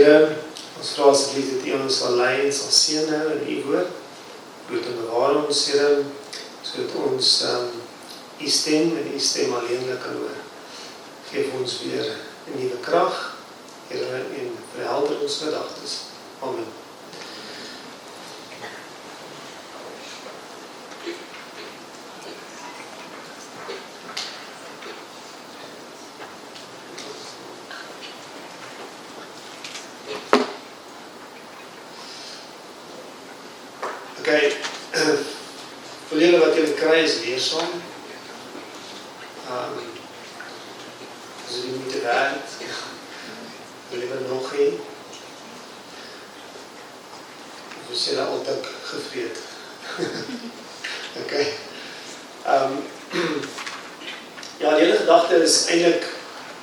Here, ons vra asseblief dat U ons sal lei en sal seën nou in U woord. Moet en bewaar ons, Here, sodat ons U stem en U stem alleenlik kan hoor. Geef ons weer 'n nuwe krag, Here, en verhelder ons gedagtes. Amen. Okay, vir julle wat julle kry is leersaam. As julle moet werk, wil julle nog hê. Of is julle altyd gevreed? Okay. Ja, die hele gedagte is eintlik,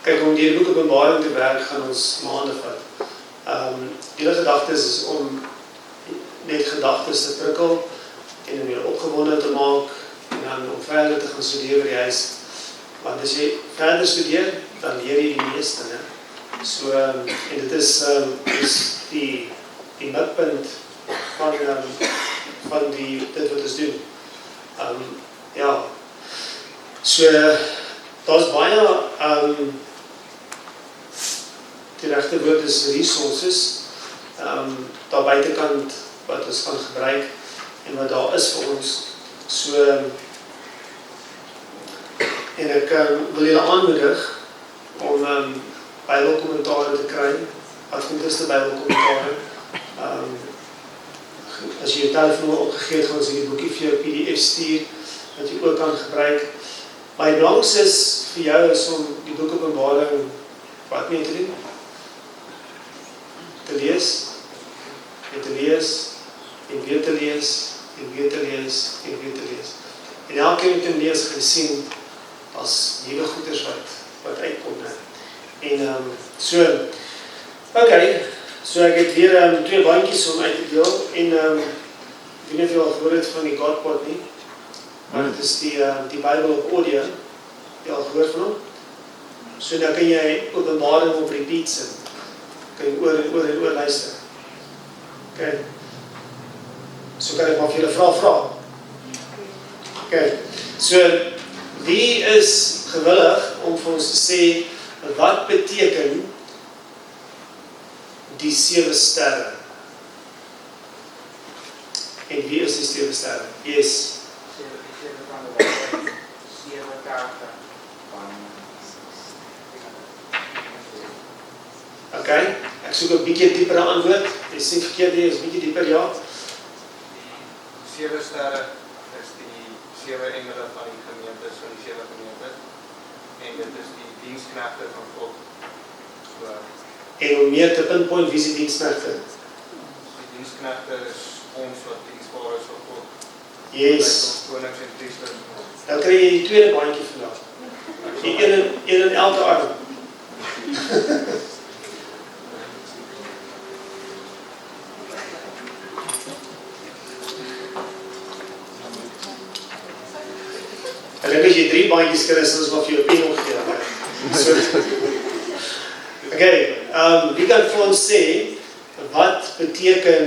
kyk, om die boek Openbaring te werk, gaan ons maande vat. Die hele gedagte is om net gedagtes te prikkel en om julle opgewonde te maak en dan om verder te gaan studeer by die huis. Want as jy verder studeer, dan leer jy die meeste, né? So, en dit is die mikpunt van dit wat ons doen. Ja, so, daar's baie, die regte woord is resources, daar buitekant wat ons kan gebruik en wat daar is vir ons. So, en ek wil julle aanmoedig om Bybelkommentare te kry, Adventiste Bybelkommentare. As jy jou telefoon opgegee het, gaan ons die boekie vir jou PDF stuur, wat jy ook kan gebruik. Maar die belangrikste is vir jou is om die boek Openbaring wat mee te doen? Te lees, en te lees, en weer te lees, en weer te lees, en weer te lees. En elke keer met hom lees gesien as nuwe goeders wat uitkom. En so, okay, so ek het weer 2 bandjies om uit te deel, en ek weet nie of jy al gehoor het van die Godpod nie, maar dit is die Bybel op audio, jy al gehoor van hom? So dan kan jy Openbaring op repeat sit, kan jy oor en oor luister. Okay. So kan ek maar vir julle vra. Okay. So, wie is gewillig om vir ons te sê, wat beteken die 7 sterre? En wie is die 7 sterre? Yes. 7 kaarte van Okay, ek soek 'n bietjie diepere antwoord. Jy sê verkeerd nie, is bietjie dieper, ja. 7 sterre is die 7 engele van die gemeentes, van die 7 gemeentes. En dit is die diensknegte van God. So, En om meer te pinpoint, wie is die diensknegte? die diensknegte is ons wat diensbaar is vir God. Yes. Ons konings en priesters. Dan kry jy die tweede bandjie vandag. Die een in elke arm. En as jy 3 bandjies kry, is ons maar vir jou pen opgegee. So, okay, wie kan vir ons sê, wat beteken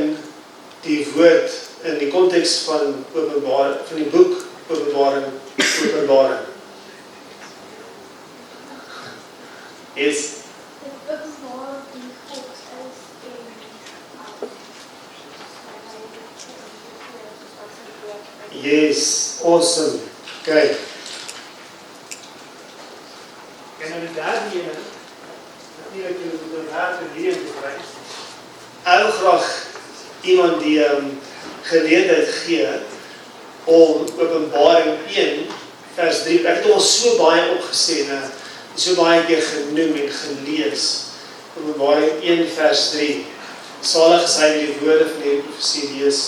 die woord in die konteks van Openbaring, van die boek Openbaring? Yes. Yes, awesome. Okay. En dan die derde ene, natuurlijk jullie moeten een hart en leer gebruiken. Ek wil graag iemand die geleerdheid gee om Openbaring 1 vers 3, ek het al so baie opgesê en so baie keer genoem en gelees. Openbaring 1 vers 3. Salig is hy die woorde van die profesie lees.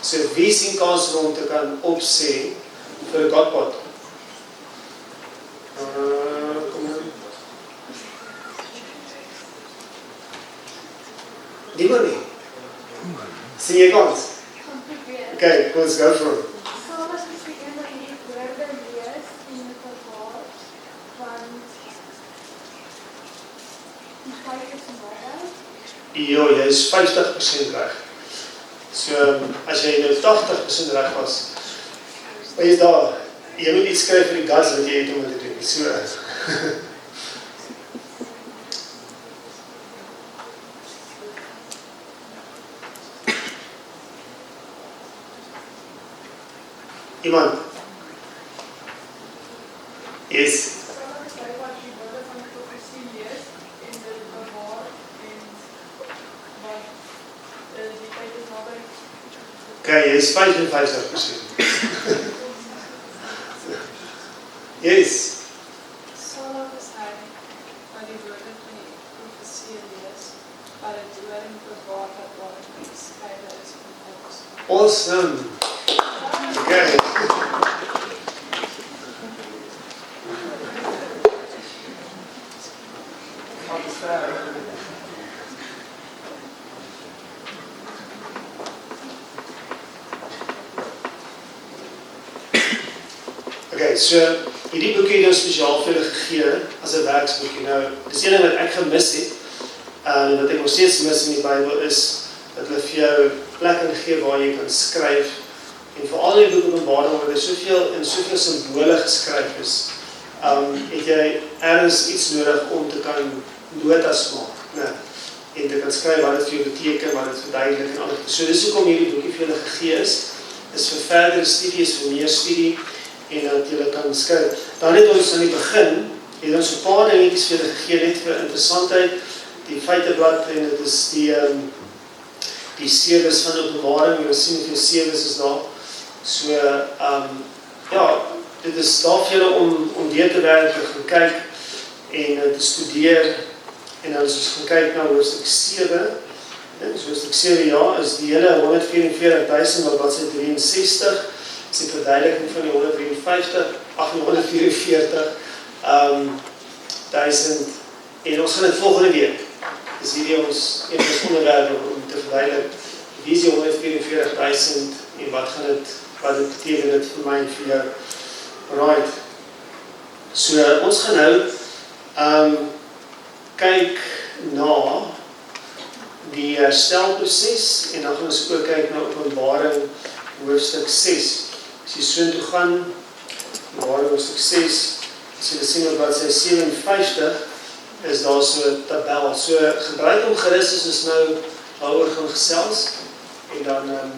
So wie sien kans om te kan opsê vir 'n Godpod? Kom aan. Niemand nie. Sien jy kans? Okay, kom ons go for it. Salig is die een wat die woorde lees en bewaar, want Die 5 is in wat? Ja, jy is 50% reg. So, as jy nou 80% reg was, maar jy is daar, jy moet iets skryf vir die gas wat jy het om te doen. So, iemand? Yes. Sal ek skryf wat die woorde van die profesie lees en dit bewaar en wat die tyd is naby. Okay, jy is 55%. Yes. Sal is hy wat die woorde van die profesie lees, wat het doring bewaar wat waarin geskrywe is van volks. Awesome. Okay. Wat is daar? Okay, so hierdie boekie het ons spesiaal vir julle gegee as 'n werksboekie. Nou, dis een ding wat ek gemis het, en wat ek nog steeds mis in die Bybel is dat hulle vir jou plekke gee waar jy kan skryf. En veral in die boek Openbaring waar er soveel en soveel simbole geskryf is, het jy ergens iets nodig om te kan notas maak, né? En te kan skryf wat dit vir jou beteken, wat dit verduidelik en alles. So dis hoekom hierdie boekie vir julle gegee is vir verdere studies, vir meer studie en dat julle kan skryf. Dan het ons aan die begin, het ons 'n paar dingetjies vir julle gegee net vir interessantheid, die feiteblad en dit is die sewes van Openbaring, julle sien hoeveel sewes is daar. So, ja, dit is daar vir julle om deur te werk, te gaan kyk en te studeer. En dan as ons gaan kyk na hoofstuk 7, so hoofstuk 7 ja, is die hele 144.000 wat bladsy 63, is die verduideliking van die 144.000, en ons gaan dit volgende week. Dis hierdie een van ons onderwerpe om te verduidelik, wie is die 144.000 en wat dit beteken dit vir my en vir jou. Alright. So, ons gaan nou kyk na die herstelproses en dan gaan ons ook kyk na Openbaring hoofstuk 6. As jy soontoe gaan, Openbaring hoofstuk 6, as jy sien op bladsy 57, is daar so 'n tabel. So gebruik hom gerus as ons nou daaroor gaan gesels en dan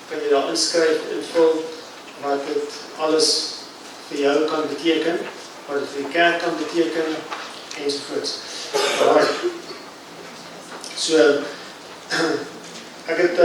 kan jy daar inskryf, invul wat dit alles vir jou kan beteken, wat dit vir die kerk kan beteken ensovoorts. Alright. So ek het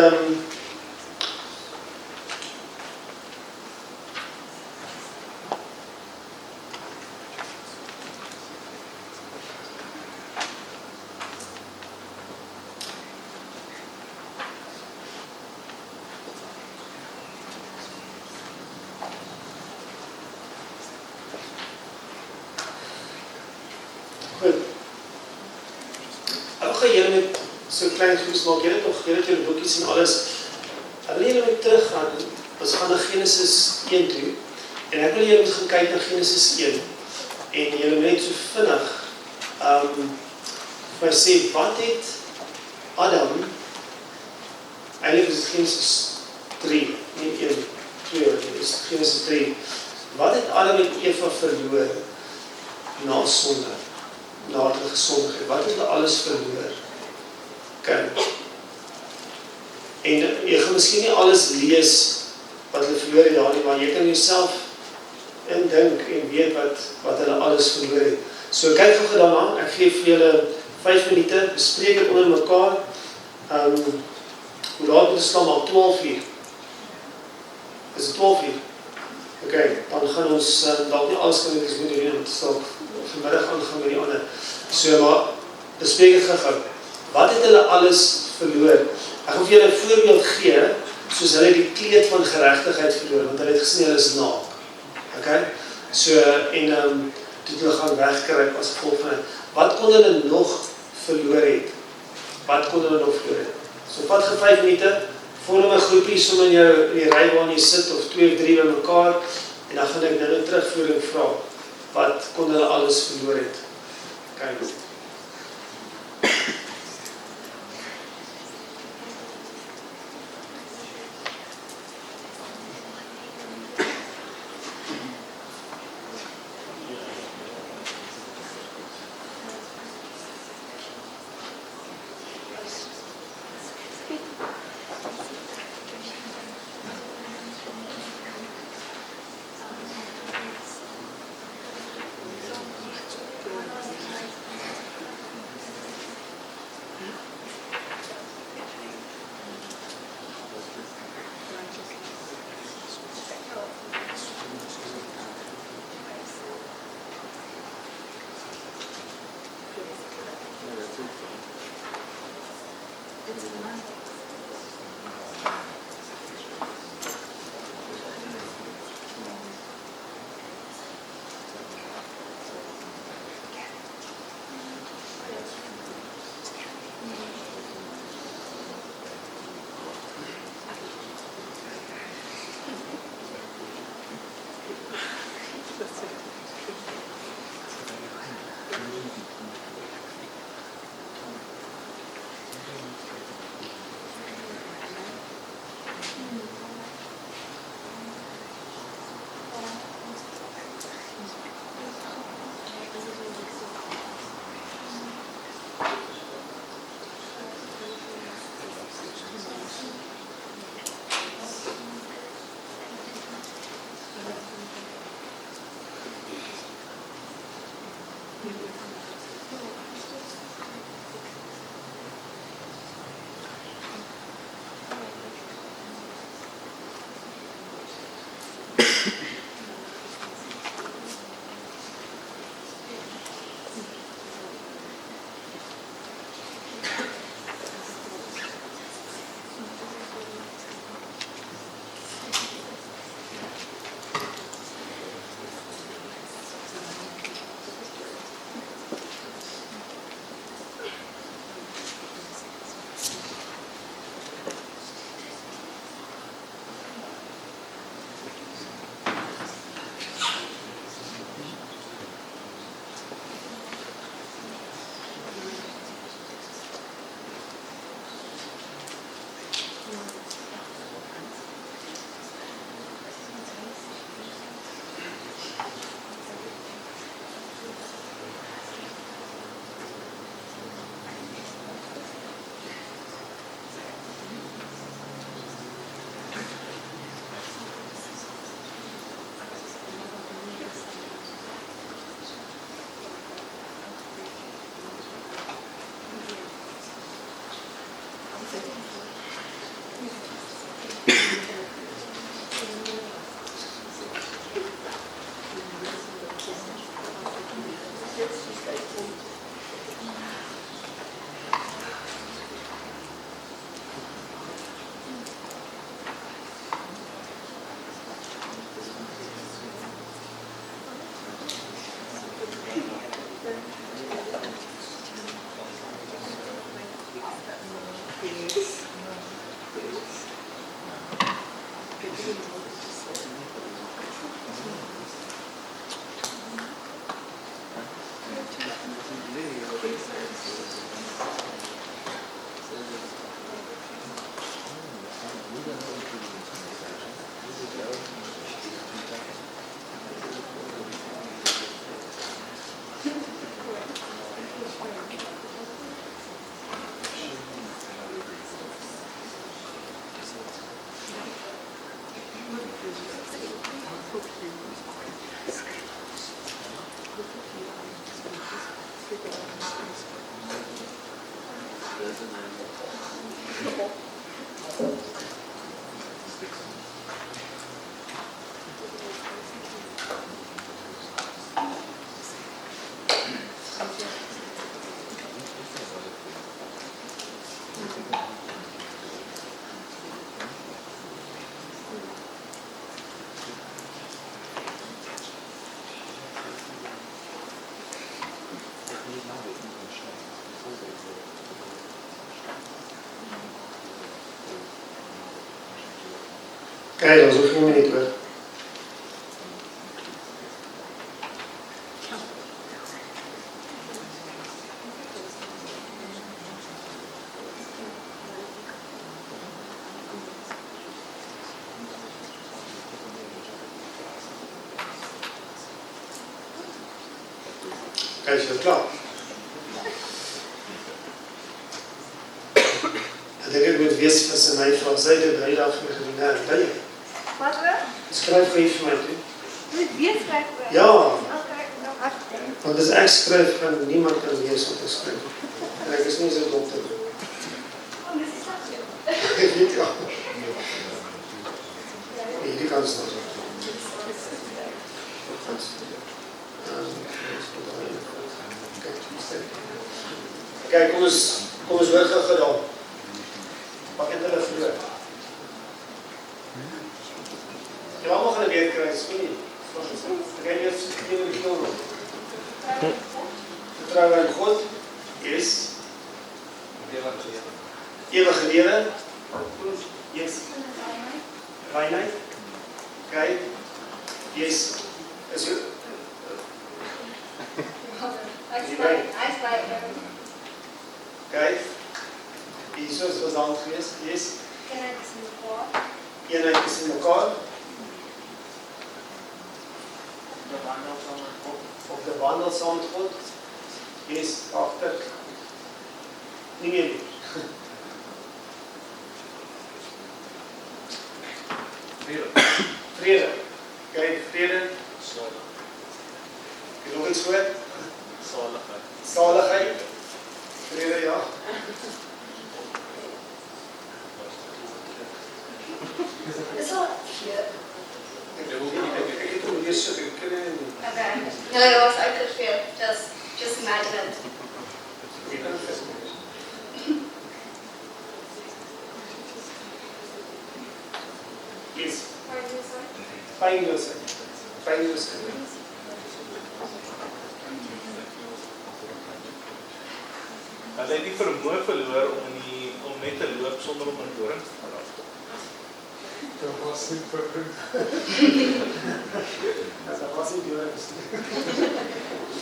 julle met so klein goeds maak, julle het julle boekies en alles. Ek wil julle met teruggaan, ons gaan na Genesis 1 toe, en ek wil julle moet gaan kyk na Genesis 1, en julle net so vinnig, vir my sê, wat het Adam, eintlik is het Genesis 3, nie 1, 2, dit is Genesis 3, wat het Adam en Eva verloor na sonde? Na hulle gesondig het, wat het hulle alles verloor? Okay. En jy gaan miskien nie alles lees wat hulle verloor het daar nie, maar jy kan jouself indink en weet wat hulle alles verloor het. So kyk gou daarna, ek gee vir julle 5 minute, bespreek dit onder mekaar. Hoe laat moet ons staan maar 12 uur? Is het 12 uur? Okay, dan gaan ons dalk nie alles kan ek moet doen, want sal vanmiddag aangaan met die ander. So maar, bespreek het gou. Wat het hulle alles verloor? Ek gaan vir julle 'n voorbeeld gee, soos hulle die kleed van geregtigheid verloor, want hulle het gesien hulle is naak. Okay? So, en toe hulle gaan wegkruip as gevolg van dit. Wat kon hulle nog verloor het? Wat kon hulle nog verloor het? So, vat ge 5 minute, vorm 'n groepie, sommer in die ry waar jy sit, of 2 of 3 by mekaar, en dan gaan ek nou 'n terugvoering vra. Wat kon hulle alles verloor het? Kyk. Kijk, dat is ook geen minuut weg. Kijk, is het klaar? Ik denk ik moet wees van zijn mij van zijde bij dat van gedaan. Ben je? Wat we? Schrijf even voor mij toe. Moet weer schrijven? Ja, Oké, nou hartstikke. want als ik schrijf, kan niemand kan lezen wat ik schrijf. En ik is niet zo dom te doen. Oh, dit is dat. Ik niet kan. Nee, die kan het nog zo. Kijk, kom eens weg gedaan. voor. Jy allemaal gaan weet kry, so nie. Ek het eers gekry die geel rond. Vertrou in God, yes. Ewige lewe. Yes. Reinheid. Okay. Yes. Is jy Eins bei okay? Jesus was aan geweest. Yes. Eenheid is in mekaar. Eenheid is in mekaar. Op de wandel saam met God. Yes, agter. Nie meer nie. Vrede. Okay, vrede. Jy nog iets hoor? Saligheid. Vrede, ja. Dis al hier. Ek het hom weer sit, ek ken hom nie. Okay. No, it was uitgeveel. Just imagine it. Ek kan het yes. Pynloosheid. Pynloosheid. Hulle het die vermoë verloor om net te loop sonder om in doring te val. Dat was nie perfect. Dat was nie doring.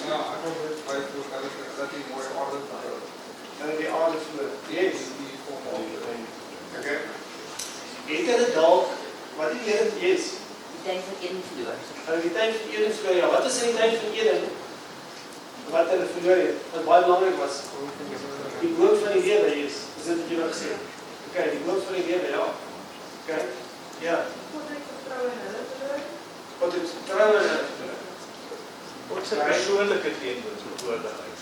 Ja, ek wil net byvoeg dat die mooi orde verloor. En die aarde verloor. Yes. Die volmaak. Okay. Het hulle dalk, wat die Here yes. Die tyd van Eden verloor. Hulle die tyd van Eden verloor, ja. Wat is in die tyd van Eden? Wat hulle verloor het, wat baie belangrik was. Die boom van die lewe is dit wat jy nou gesê. Okay, die boom van die lewe, ja. Okay. Ja. God het vertroue in hulle verloor. Wat het vertroue in hulle verloor. Wat se persoonlike teenwoordigheid.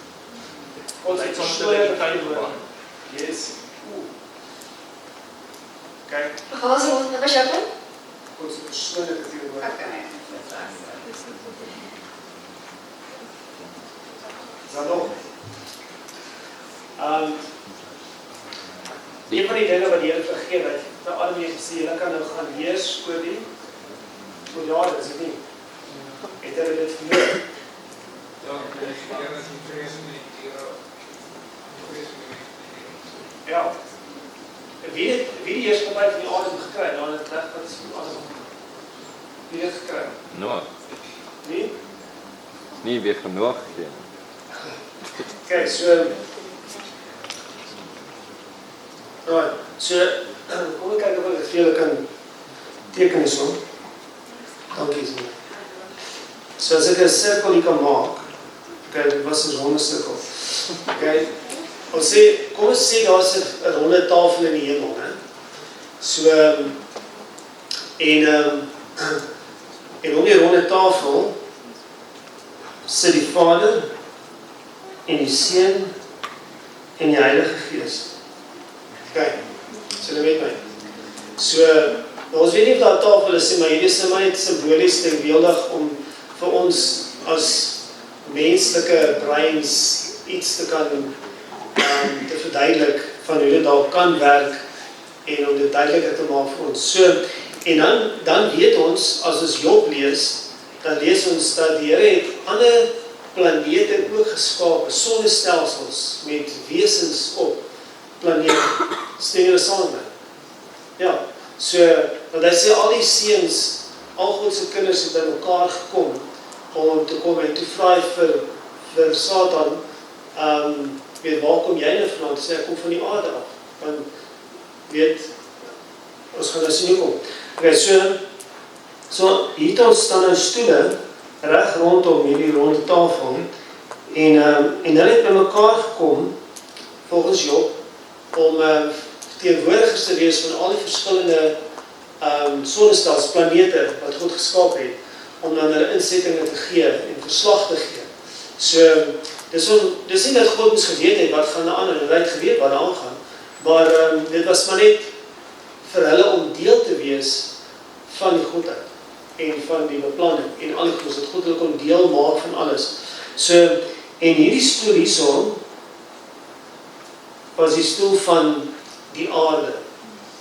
God se persoonlike teenwoordigheid. Yes. Okay. Wat was ons met besjoppen? God se persoonlike teenwoordigheid. Zalom. Een van die dinge wat die Here vergeet het, vir Adam en Eva sê, julle kan nou gaan heers oor die jare, is dit nie? Het hulle dit verloor? Ja, die Here is die vrees in die diere. Die vrees in die diere. Ja. Wie die heerskappy van die Adam gekry? Dan het reg wat is van Adam. Wie het gekry? Noag. Nie? Nie weer van Noag gegee. Kijk, so kom ek kyk of ek vir julle kan teken hierso. Dankie so. So as ek 'n sirkel hier kan maak. Okay, dit was 'n ronde sirkel. Okay. Kom ons sê daar's 'n ronde tafel in die hemel, né? So en op die ronde tafel sit die Vader en die Seun en die Heilige Gees. Kyk, so jy weet my. So, ons weet nie of daar tafel is, maar hierdie is my simbolies denkbeeldig om vir ons as menslike breins iets te kan te verduidelik van hoe dit daar kan werk en om dit duideliker te maak vir ons. So, en dan weet ons, as ons Job lees, dan lees ons dat die Here het ander planete ook geskape, sonnestelsels met wesens op planete. Stem julle saam met? Ja, so, want hy sê al die seuns, al God se kinders het by mekaar gekom om te kom en toe vra hy vir Satan, weet, waar kom jy nou vandaan? Sê, ek kom van die aarde af. Want, weet, ons gaan nou sien hoe kom. Okay, so hier het ons staan nou stoele, reg rondom hierdie ronde tafel, en hulle het by mekaar gekom, volgens Job, om teenwoordigers te wees van al die verskillende sonnestelsels, planete, wat God geskaap het, om dan hulle insettinge te gee, en verslag te gee. So, dis nie dat God moes geweet het, wat gaan aan, en hy het geweet wat aan gaan, maar dit was maar net vir hulle om deel te wees van die Godheid, en van die beplanning, en al die goeds, dat God hulle kon deel maak van alles. So, en hierdie stoel hierso, was die stoel van die aarde.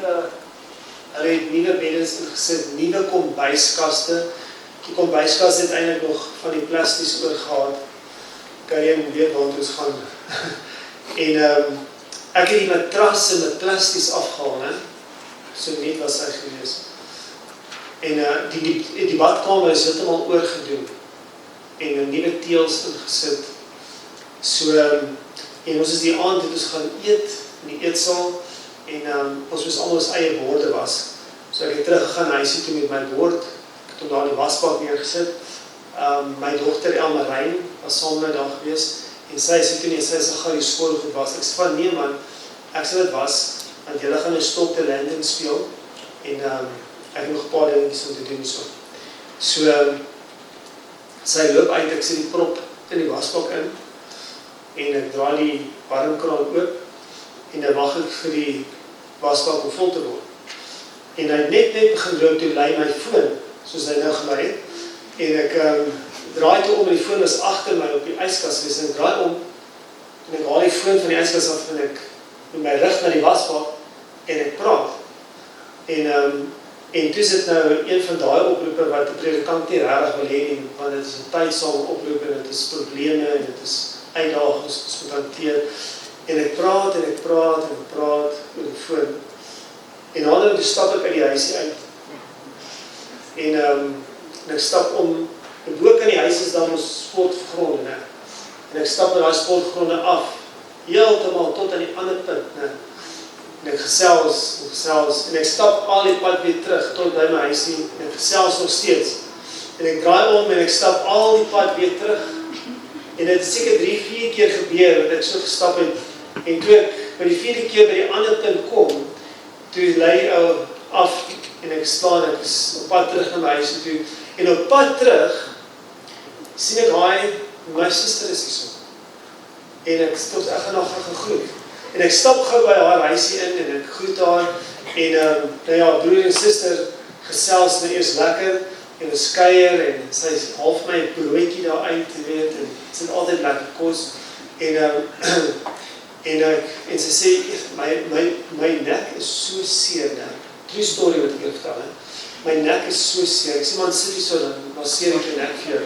hulle het nuwe beddens ingesit, nuwe kombuiskaste. Die kombuiskas het eintlik nog van die plasties oorgehad. Kan jy weet waar ons gaan. En ek het die matrasse met plasties afgehaal, hè. So net was hy gewees. En die badkamer is heeltemal oorgedoen. En 'n nuwe teëls ingesit. So, en ons is die aand het ons gaan eet in die eetsaal. En ons moes almal ons eie borde was. So ek het teruggegaan huisie toe met my bord. Ek het hom daar in die wasbak neergesit. My dogter Elmarijn was saam met my daar gewees. En sy sê toe nie, sy sê gou die skoolgoed was. Ek sê van nee man, ek sê dit was, want julle gaan 'n Stop the Landing speel. En ek het nog 'n paar dingetjies om te doen so. So sy loop uit, ek sit die prop in die wasbak in. En ek draai die warmkraan oop. En dan wag ek vir die wasbak om vol te word. En hy het net begin loop toe lei my foon, soos hy nou gelei het. En ek draai toe om en die foon was agter my op die yskas gewees. En ek draai om en ek haal die foon van die yskas af en ek met my rug na die wasbak en ek praat. En toe sit nou een van daai oproepe wat die predikant nie regtig wil hê nie, want dit is 'n tydsame oproep en dit is probleme en dit is uitdagings wat ons moet hanteer. En ek praat en ek praat en ek praat oor die foon. En nader toe stap ek uit die huisie uit. En ek stap om, en bo kan die huis is dan ons sportgronde, né? En ek stap met daai sportgronde af, heeltemal tot aan die ander punt, né? En ek gesels, en ek stap al die pad weer terug, tot by my huisie, en ek gesels nog steeds. En ek draai om, en ek stap al die pad weer terug. En dit het seker 3-4 keer gebeur, wat ek so gestap het, en toe ek by die 4de keer by die ander punt kom, toe lei af, en ek staan, ek is op pad terug na my huisie toe, en op pad terug, sien ek my suster is hier so. En ek gaan nog gaan groet. En ek stap gou by haar huisie in, en ek groet haar, en nou ja, broer en suster gesels nou eers lekker, en ons kuier, en sy half my broodjie daar uit, weet, en sy het altyd lekker kos, en sy sê, my nek is so seer, ne? True story wat ek jou vertel, he. My nek is so seer, ek sê man, sit hier so, dan masseer ek jou nek vir jou,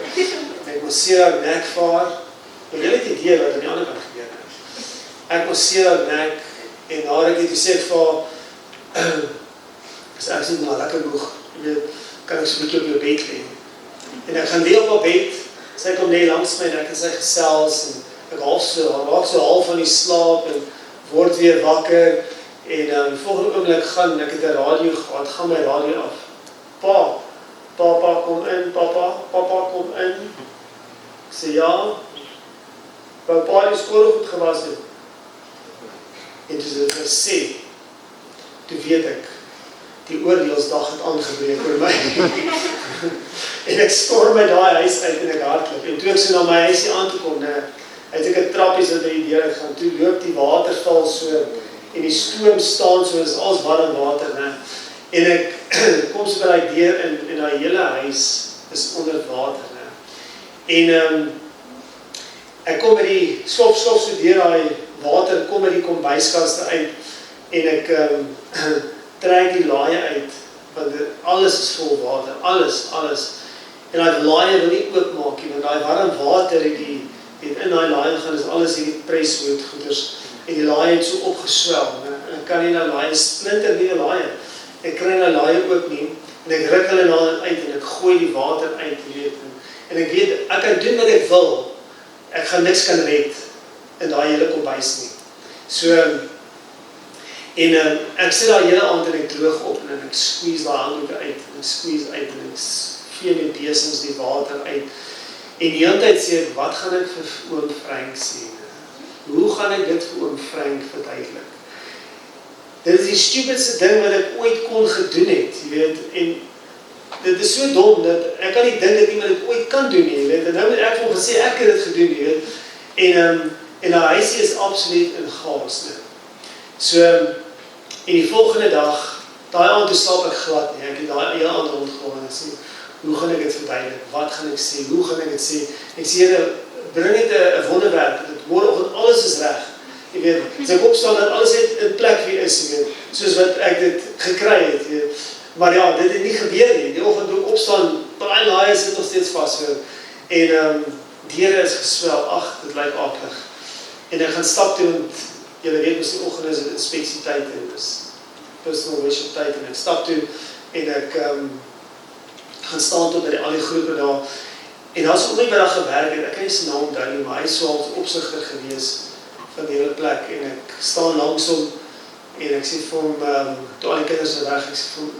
en ek masseer haar nek vir haar, en jy het idee wat aan die ander kant gebeur, he. Ek masseer haar nek, en haar ek het gesê vir haar, ek sê maar lekker moeg, jy weet, kan ek so 'n bietjie op jou bed lê. En ek gaan lê op haar bed, sy kom lê langs my, en ek en sy gesels, en ek raak so half van die slaap, en word weer wakker, en die volgende oomblik gaan, ek het 'n radio gehad, gaan my radio af. Papa kom in, papa kom in. Ek sê ja, papa die skool goed gewas het. En toe sy dit sê, toe weet ek, die oordeelsdag het aangebreek oor my. En ek storm my daai huis uit en ek hardloop. En toe ek so na my huisie aan toe kom, het ek 'n trappies wat by die deur uitgaan. Toe loop die waterval so, en die stoom staan so, is alles warm water, né? En ek kom so by die deur, en die hele huis is onder water, né? En ek kom by die slof so deur die water, kom by die kombuiskaste uit, en ek trek die laaie uit, want alles is vol water, alles. En die laaie wil nie oopmaak nie, want die warm water het in die laaie gaan, is alles hierdie preswoordgoeders, en die laaie het so opgeswel, en ek kan nie na laaie, splinter nie die laaie, ek kry die laaie ook nie, en ek ruk hulle na uit, en ek gooi die water uit, en ek weet, ek kan doen wat ek wil, ek gaan niks kan red, in die hele kombuis nie. So, en ek sit daar hele aand, en ek droog op, en ek squeeze die handdoeke uit, en ek vee met besems die water uit, en die hele tyd sê ek, wat gaan ek vir oom Frank sê? Hoe gaan ek dit vir oom Frank verduidelik? Dit is die stupidste ding wat ek ooit kon gedoen het, jy weet, en dit is so dom, dat ek kan nie dink dat iemand dit ooit kan doen, jy weet, en nou moet ek vir gesê, ek het dit gedoen, jy weet, en die huisie is absoluut in chaos, ne? So, en die volgende dag, daai aand toe slaap ek glad nie, ek het daai hele aand rondgegaan, en sê, hoe gaan ek dit verduidelik, wat gaan ek sê, hoe gaan ek dit sê, ek sê, bring net 'n wonderwerk, dat môreoggend alles is reg, jy weet, as ek opstaan dat alles net in plek weer is, jy weet, soos wat ek dit gekry het, jy weet. Maar ja, dit het nie gebeur nie, die oggend toe ek opstaan, daai laai sit nog steeds vas, en deure is geswel, ag, dit lyk aklig, en ek gaan stap toe, want julle weet mos die oggend is dit inspeksietyd, en dis personal worship tyd, en ek stap toe, en ek gaan staan tot by al die groepe daar, en daar is ook nie by daar gewerk, en ek kan nie sy naam onthou nie, maar hy is so al opsigter gewees van die hele plek, en ek staan langs hom, en ek sê vir hom, toe al die kinders weg, ek sê vir hom,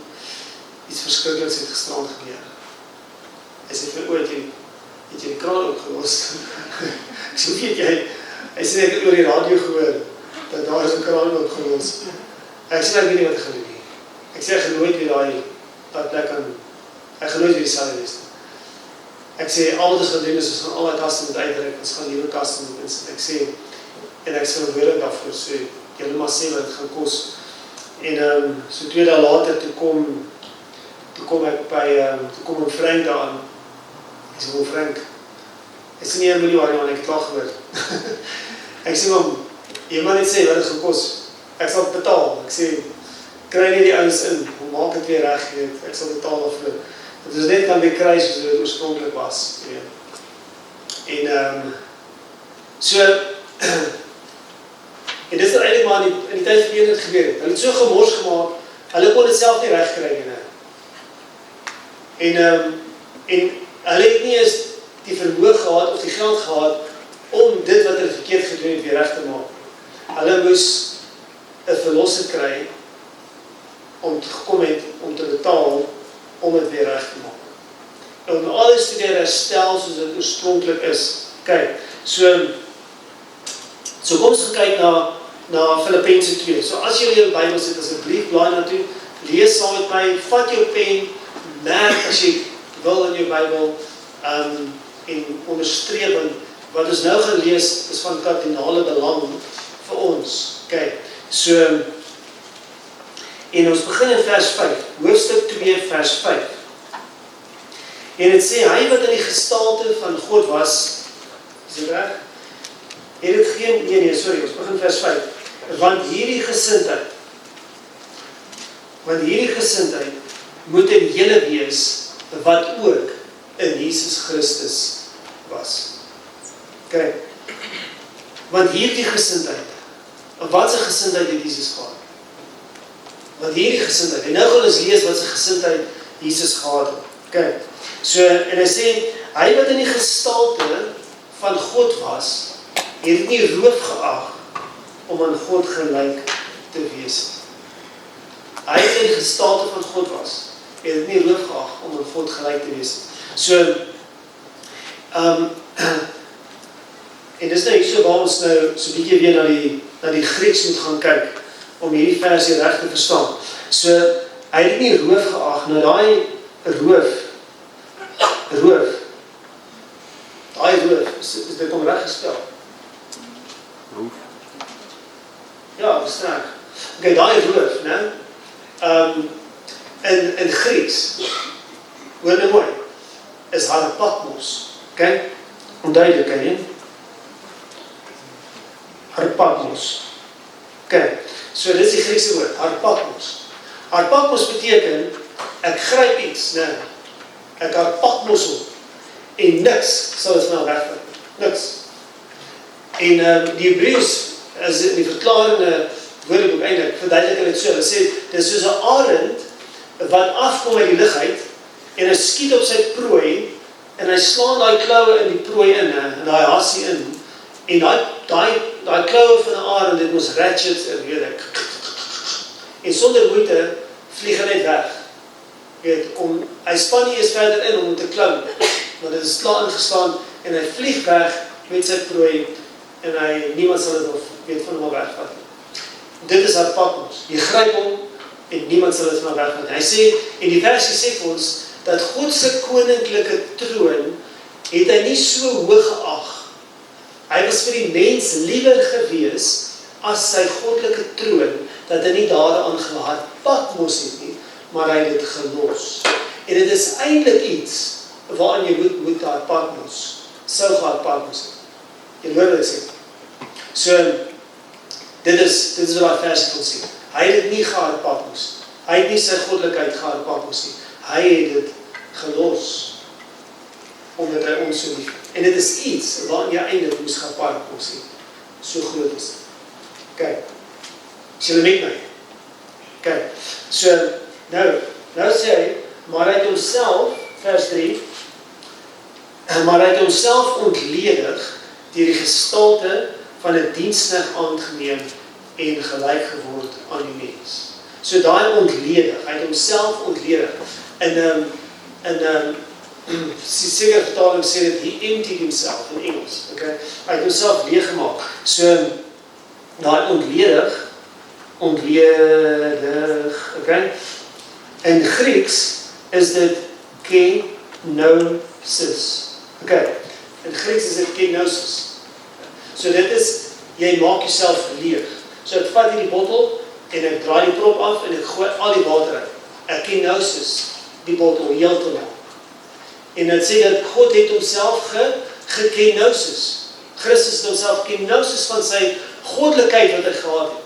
iets verskrikliks het gisterand gebeur. Hy sê vir my, het jy die kraan opgelos? Ek sê, hoe weet jy? Hy sê, ek het oor die radio gehoor, dat daar is 'n kraan opgelos. Ek sê, ek weet nie wat ek gaan doen nie. Ek sê, ek gaan nooit weer daai plek aan, ek gaan nooit weer dieselfde wees nie. Ek sê, al wat ons gaan doen is, ons gaan al die kaste moet uitdruk, ons gaan nuwe kaste moet insit. Ek sê, en ek is verantwoordelik daarvoor, so julle maar sê wat het gaan kos. En so 2 dae later, toe kom ek by, toe kom een Frank daar aan. Ek sê, Frank, ek sê nie, jy moet nie waarin, want ek het al gehoor. Ek sê, jy moet net sê wat het gaan kos. Ek sal betaal. Ek sê, kry nie die ouens in, maak het weer reg, ek sal betaal daarvoor. Dat ons net kan weer kry soos dit oorspronklik was. En so, en dit is eintlik maar in die tyd van het gebeur het. Hulle het so gemors gemaak, hulle kon dit self nie reg kry nie. En hulle het nie eens die vermoë gehad of die geld gehad om dit wat hulle verkeerd gedoen het weer reg te maak. Hulle moes 'n verlosser kry om te gekom het om te betaal om dit weer reg te maak. En om alles te weer herstel soos dit oorspronklik is. Kyk, so kom ons kyk na Filippense 2. So as jy jou Bybel sit, asseblief blaai na toe, lees saam met my, vat jou pen, merk as jy wil in jou Bybel, en onderstreep, wat ons nou gaan lees, is van kardinale belang vir ons. Kyk, so, en ons begin in vers 5, hoofstuk 2, vers 5. En het sê, hy wat in die gestalte van God was, is dit reg? Het het geen, nee, sorry, ons begin vers 5. Want hierdie gesindheid moet in julle wees, wat ook in Jesus Christus was. Kijk, want hierdie gesindheid, wat se gesindheid het Jesus gehad? Want hierdie gesindheid, en nou gaan ons lees wat se gesindheid Jesus gehad het. Kijk, so, en hy sê, hy wat in die gestalte van God was, het het nie roof geag om aan God gelyk te wees. Hy wat in die gestalte van God was, het het nie roof geag om aan God gelyk te wees. So, en dis nou hier so waar ons nou so bietjie weer na die Grieks moet gaan kyk, om hierdie versie reg te verstaan. So, hy het nie roof geag, nou daai roof, is dit om reg gespel? Roof. Ja, verstrek. Okay, daai roof, né? In Grieks, hoor nou mooi, is harpagmos. Okay? Onduidelik, kan jy? Harpagmos. Okay, so dit is die Griekse woord, harpagmos. Harpagmos beteken, ek gryp iets, né? Ek harpagmos op, en niks sal dit van wegvat. Niks. En die Hebreëus, as in die verklarende woordeboek eintlik, verduidelik hulle dit so, hulle sê, dit is soos 'n arend, wat afkom uit die lug uit, en hy skiet op sy prooi, en hy slaan daai kloue in die prooi in, en daai hassie in, en daai kloue van 'n arend, dit moes ratchets, en weet ek, en sonder moeite, vlieg hy net weg. Weet, hy span nie eers verder in om te klim, maar dit is klaar ingeslaan, en hy vlieg weg met sy prooi, en niemand sal dit weet van hom wegvat. Dit is harpagmos. Jy gryp hom, en niemand sal dit van hom wegvat. Hy sê, en die versie sê vir ons, dat God se koninklike troon, het hy nie so hoog geag. Hy was vir die mens liewer gewees, as sy goddelike troon, dat hy nie daaraan geharpagmos het nie, maar hy het dit gelos. En dit is eintlik iets, waarin jy moet harpagmos, sou geharpagmos het. Jy hoor wat ek sê. So, Dit is wat die versie kon sê. Hy het dit nie gehardpak moes. Hy het nie sy goddelikheid gehardpak moes nie. Hy het dit gelos, omdat hy ons so lief het. En dit is iets waarin jy eindelijk moes gehardpak moes nie. So groot is dit. Kijk, is julle met my? Kijk, so, nou sê hy, maar hy het homself, vers 3, maar hy het homself ontledig deur die gestalte van 'n diensknegt aangeneem en gelyk geword aan die mens. So daai ontledig, hy het homself ontledig. In sekere vertaling sê dit, he emptied himself in Engels. Okay? Hy het homself leeggemaak. So daai ontledig, okay? In Grieks is dit kenosis. Okay, in Grieks is dit kenosis. So dit is, jy maak jouself leeg. So ek vat hierdie bottel, en ek draai die prop af, en ek gooi al die water uit. Ek kenosis die bottel heeltemal. En dit sê dat God het homself gekenosis. Christus het homself kenosis van sy goddelikheid wat hy gehad het.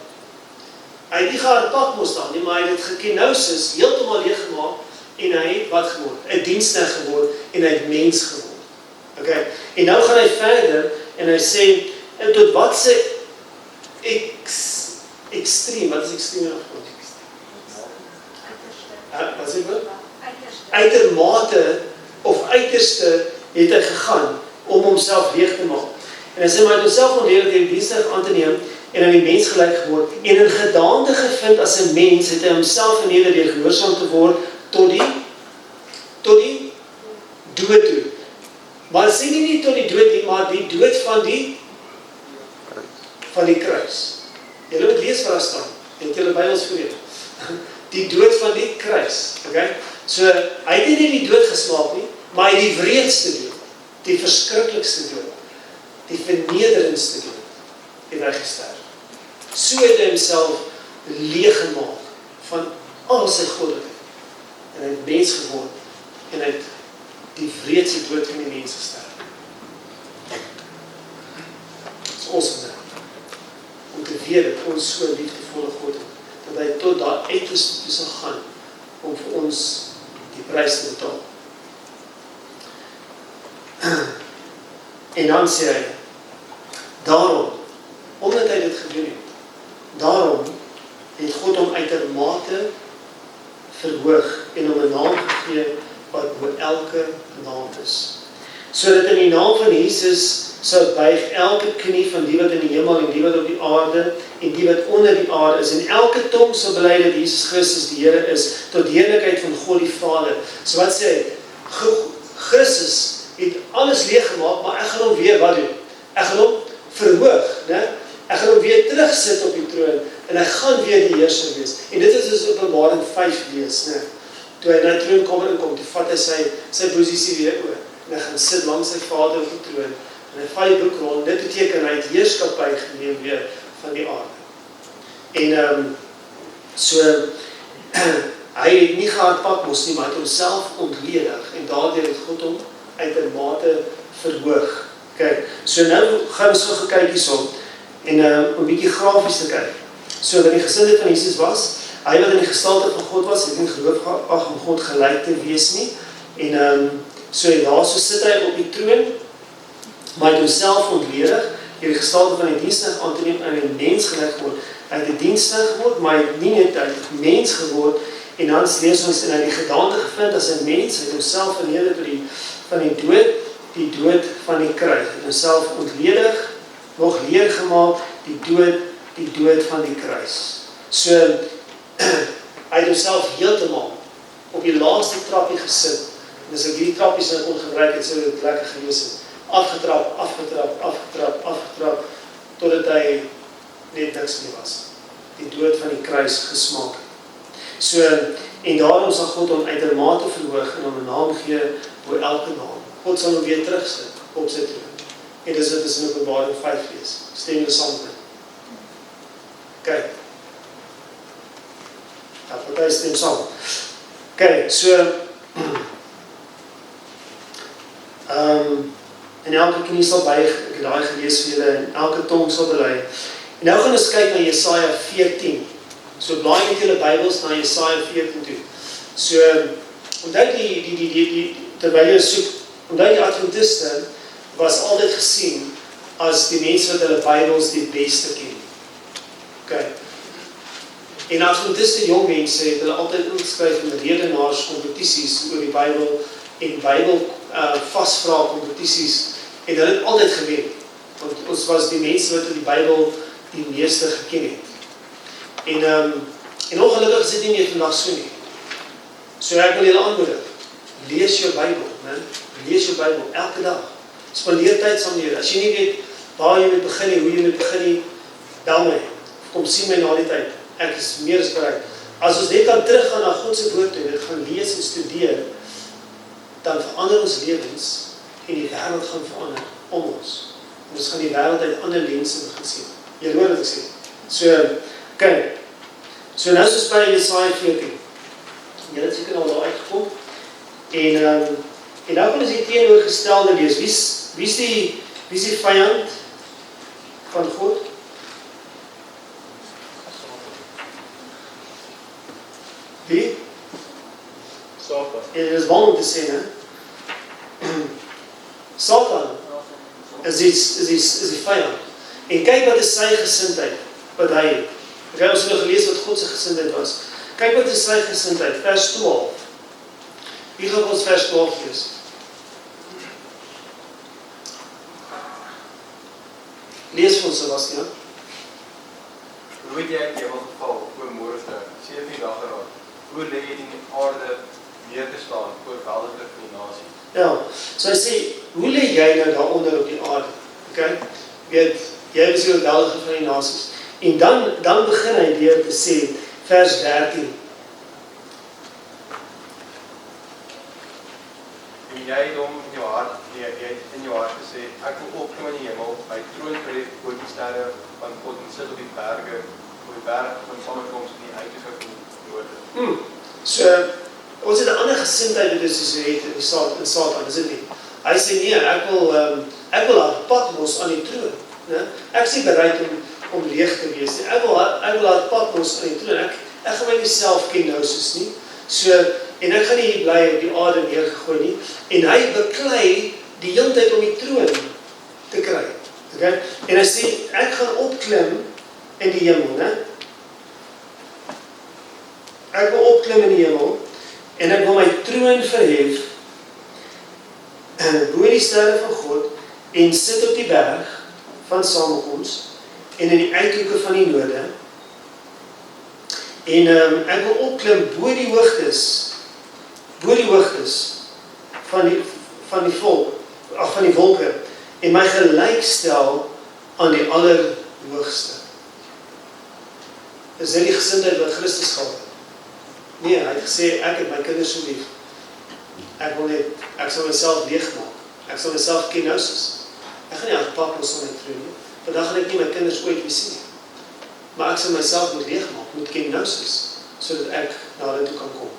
Hy het nie gehardpak moes dan nie, maar hy het gekenosis heeltemal leeggemaak, en hy het wat geword? 'n diensknegt geword, en hy het mens geword. Okay. En nou gaan hy verder, en hy sê, en tot wat sy extreem, wat is extreem in Afrikaans? Wat sê jy? Uitermate, of uiterste, het hy gegaan, om homself leeg te maak. En hy sê, maar hy het homself ontledig deur die diensknegt aan te neem, en aan die mens gelyk geword, en in gedaante gevind as 'n mens, het hy homself verneder deur gehoorsaam te word, tot die dood toe. Maar sê nie tot die dood nie, maar die dood van die kruis. Julle moet lees wat daar staan, het julle Bybels voor julle. Die dood van die kruis, okay? So, hy het nie die dood gesmaak nie, maar hy het die wreedste dood, die verskriklikste dood, die vernederendste dood, het hy gesterf. So het hy homself leeggemaak van al sy goddelikheid. En hy het mens geword, en hy het die wreedste dood van die mens gesterf. Dit is awesome, om te weet dat ons so liefdevolle God het, dat hy tot daar uiterste toe sal gaan, om vir ons die prys te betaal. En dan sê hy, daarom, omdat hy dit gedoen het, daarom het God hom uitermate verhoog en hom 'n naam gegee wat bo elke naam is. Sodat in die naam van Jesus sou buig elke knie van die wat in die hemel en die wat op die aarde en die wat onder die aarde is en elke tong sal bely dat Jesus Christus die Here is tot die heerlikheid van God die Vader. So wat sê hy? Christus het alles leeggemaak, maar ek gaan hom weer wat doen? Ek gaan hom verhoog, né? Ek gaan hom weer terugsit op die troon en hy gaan weer die heerser wees. En dit is dus Openbaring 5 lees, né? Toe hy na die troonkamer inkom, toe vat hy sy posisie weer oor en hy gaan sit langs sy Vader op die troon en hy vat die boek rond. Dit beteken hy het heerskappy geneem weer van die aarde. En so hy het nie gehardpak mos nie, maar hy het homself ontledig en daardeur het God hom uitermate verhoog. Kyk, so nou gaan ons so gekyk hierson en 'n bietjie grafies te kyk. So dat die gesindheid van Jesus was, hy wat in die gestalte van God was, het nie geloof gehad om God gelyk te wees nie. En so daar so sit hy op die troon, maar hy het homself ontledig deur die gestalte van die diensknegt aan te neem en 'n mens gelyk geword. Hy het 'n diensknegt geword, maar hy het nie net 'n mens geword en dan lees ons en hy die gedaante gevind as 'n mens, hy het homself verneder tot die dood van die kruis. Hy het homself ontledig, nog leer gemaak, die dood van die kruis. So hy het homself heeltemal op die laaste trappie gesit. En as ek die trappies nou kon gebruik het, sou dit lekker gewees het. Afgetrap, totdat hy net niks meer was. Die dood van die kruis gesmaak het. So, en daarom sal God hom uitermate verhoog en hom 'n naam gee bo elke naam. God sal hom weer terugsit op sy troon. En dis wat is in Openbaring 5 lees. Stem julle saam met my. Kyk. Ja, party stem saam. Kyk, so en elke knie sal buig, ek het daai gelees vir julle, en elke tong sal bely. En nou gaan ons kyk na Jesaja 14. So blaai met julle Bybels na Jesaja 14 toe. So, onthou terwyl jy soek, onthou die Adventiste was altyd gesien as die mense wat hulle Bybels die beste ken. Okay. En Adventiste jong mense het hulle altyd ingeskryf in redenaars kompetisies oor die Bybel en Bybel vasvraag kompetisies en hulle het altyd gewen. Want ons was die mense wat in die Bybel die meeste geken het. En ongelukkig is dit nie meer vandag so nie. So ek wil julle aanmoedig, lees jou Bybel, lees jou Bybel elke dag. Spandeer tyd saam met Here. As jy nie weet waar jy moet begin nie, hoe jy moet begin nie, bel my. Kom sien my na die tyd. Ek is meer as bereid. As ons net kan teruggaan na God se woord toe, dit gaan lees en studeer, dan verander ons lewens en die wêreld gaan verander om ons. En ons gaan die wêreld uit ander lense begin sien. Jy hoor wat ek sê. So, kyk. So nou is ons by Jesaja 14. Jy het seker al daar uitgekom. En nou kan ons die teenoorgestelde lees. Wie is die vyand van God? Wie? Satan. En dit is bang om te sê, né? Satan is die vyand. En kyk wat is sy gesindheid, wat hy het. Ek het ons nou gelees wat God se gesindheid was. Kyk wat is sy gesindheid, vers 12. Wie gaan ons vers 12 lees? Lees vir ons, Sebastian. Hoe het jy uit die hemel geval, o Moorste, 17 dae geraak? Hoe lê jy in die aarde neer te staan, o weldigste van die nasie? Ja, so hy sê, hoe lê jy nou daaronder op die aarde? Okay? Weet, jy is die weldige van die nasies. En dan begin hy deur te sê, vers 13. En jy het hom in jou hart, jy het in jou hart gesê, ek wil opkom in die hemel, my troon verhef oor die sterre van God en sit op die berge, op die berg van samekoms in die uitweg van die noorde. So, ons het 'n ander gesindheid wat ons het in Satan, is dit nie? Hy sê nee, ek wil haar Patmos aan die troon, né? Ek is nie bereid om leeg te wees nie. Ek wil haar Patmos aan die troon. Ek gaan my nie self ken nou soos nie. So, en ek gaan nie hier bly op die aarde neergegooi nie. En hy beklei die hele tyd om die troon te kry. Okay? En hy sê, ek gaan opklim in die hemel, né? Ek wil opklim in die hemel en ek wil my troon verhef bo die sterre van God en sit op die berg van samekoms en in die uithoeke van die noorde en ek wil opklim bo die hoogtes van die wolke en my gelyk stel aan die allerhoogste. Is dit die gesindheid wat Christus gehad het? Nee, hy het gesê, ek het my kinders so lief. Ek sal myself leegmaak. Ek sal myself ken nou soos. Ek gaan nie aan Patmos aan my troon nie. Vandag gaan ek nie my kinders ooit weer sien nie. Maar ek sal myself moet leegmaak, moet ken nou soos, sodat ek na hulle toe kan kom.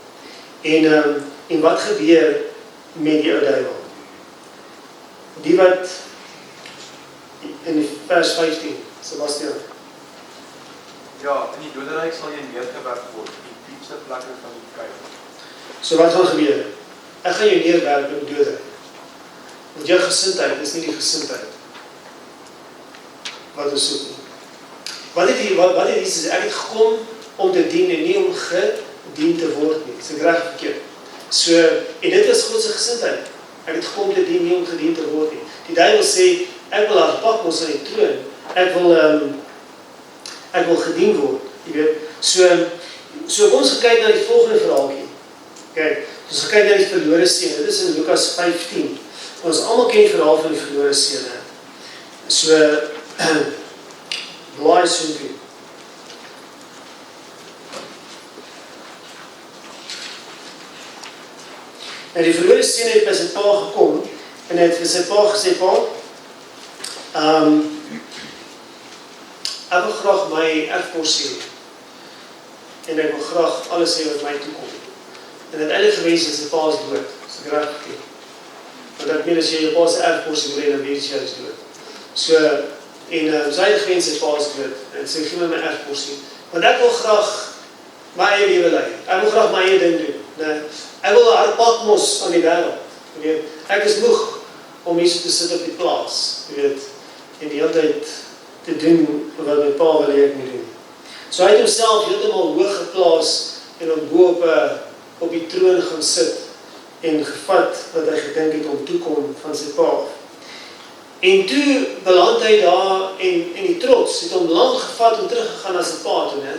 En wat gebeur met die ou duiwel? Die wat in vers 15, Sebastian. Ja, in die doderyk sal jy neergewerp word, in die diepste plekke van die kuil. So wat gaan gebeur? Ek gaan jou neerwerp in die doderyk. Want jou gesindheid is nie die gesindheid wat ons soek nie. Wat het Jesus sê? Ek het gekom om te dien en nie om gedien te word nie. Dis reg verkeerd. So, en dit is God se gesindheid. Ek het gekom te dien, nie om gedien te word nie. Die duiwel sê, ek wil haar Patmos aan die troon. Ek wil gedien word, jy weet. So ons gekyk na die volgende verhaaltjie. Kyk, ons gekyk na die verlore seun. Dit is in Lukas 15. Ons almal ken die verhaal van die verlore seun. So blaai soontoe. En die verlore seun het by sy pa gekom en hy het vir sy pa gesê, pa, ek wil graag my erfporsie hê. En ek wil graag alles hê wat my toekom. En uiteindelik gewens is sy pa is dood. Dis reg gekry. Want ek meen as jy jou pa se erfporsie wil hê, dan weet jy is dood. So, En sy het gewens sy pa is dood, en sy gee my erfporsie, want ek wil graag my eie lewe lei, ek wil graag my eie ding doen, nee. Ek wil 'n hard pad mos aan die wêreld, jy weet, ek is moeg om hier so te sit op die plaas, jy weet, en die hele tyd te doen wat my pa wil hê ek moet doen. So hy het homself heeltemal hoog geplaas en om bo op die troon gaan sit en gevat wat hy gedink het om toekom van sy pa. En toe beland hy daar en die trots het hom lank gevat om teruggegaan na sy pa toe, né?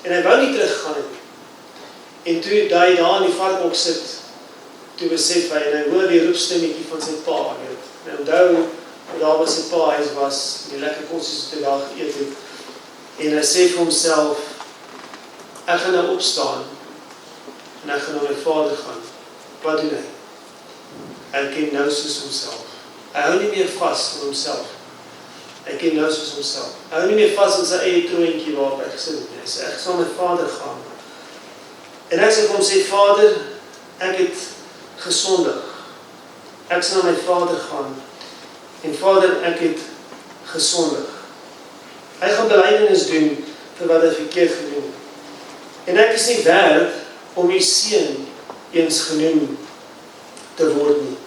En hy wou nie teruggegaan het nie. En toe hy daar in die varkhok sit, toe besef hy, en hy hoor die roepstemmetjie van sy pa, weet. En onthou, daar waar sy pa huis was, die lekker kossies wat hy daar geëet het, en hy sê vir homself, ek gaan nou opstaan, en ek gaan na my vader gaan. Wat doen hy? Hy ken nou soos homself. Hy hou nie meer vas aan homself. Hy ken nou soos homself. Hy hou nie meer vas aan sy eie troontjie waarop hy gesit het. Hy sê, ek sal my vader gaan. En ek sê vir hom sê, Vader, ek het gesondig. Ek sal na my vader gaan. En Vader, ek het gesondig. Hy gaan belydenis doen vir wat hy verkeerd gedoen het. En ek is nie werd om u seun eens genoem te word nie.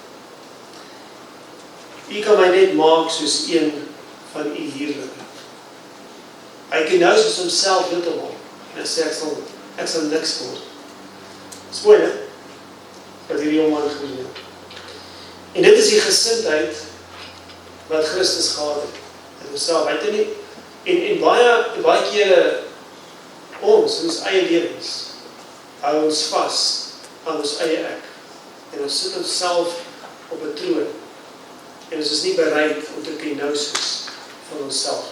U kan my net maak soos een van u huurlinge. Hy ken nou soos homself heeltemal. En hy sê, ek sal niks word. Dis mooi, né? Wat hierdie jong man gedoen het. En dit is die gesindheid wat Christus gehad het. In homself. Hy het nie, en baie kere ons, in ons eie lewens, hou ons vas aan ons eie ek. En ons sit onsself op 'n troon. En ons is nie bereid om te ken nou soos van onsself.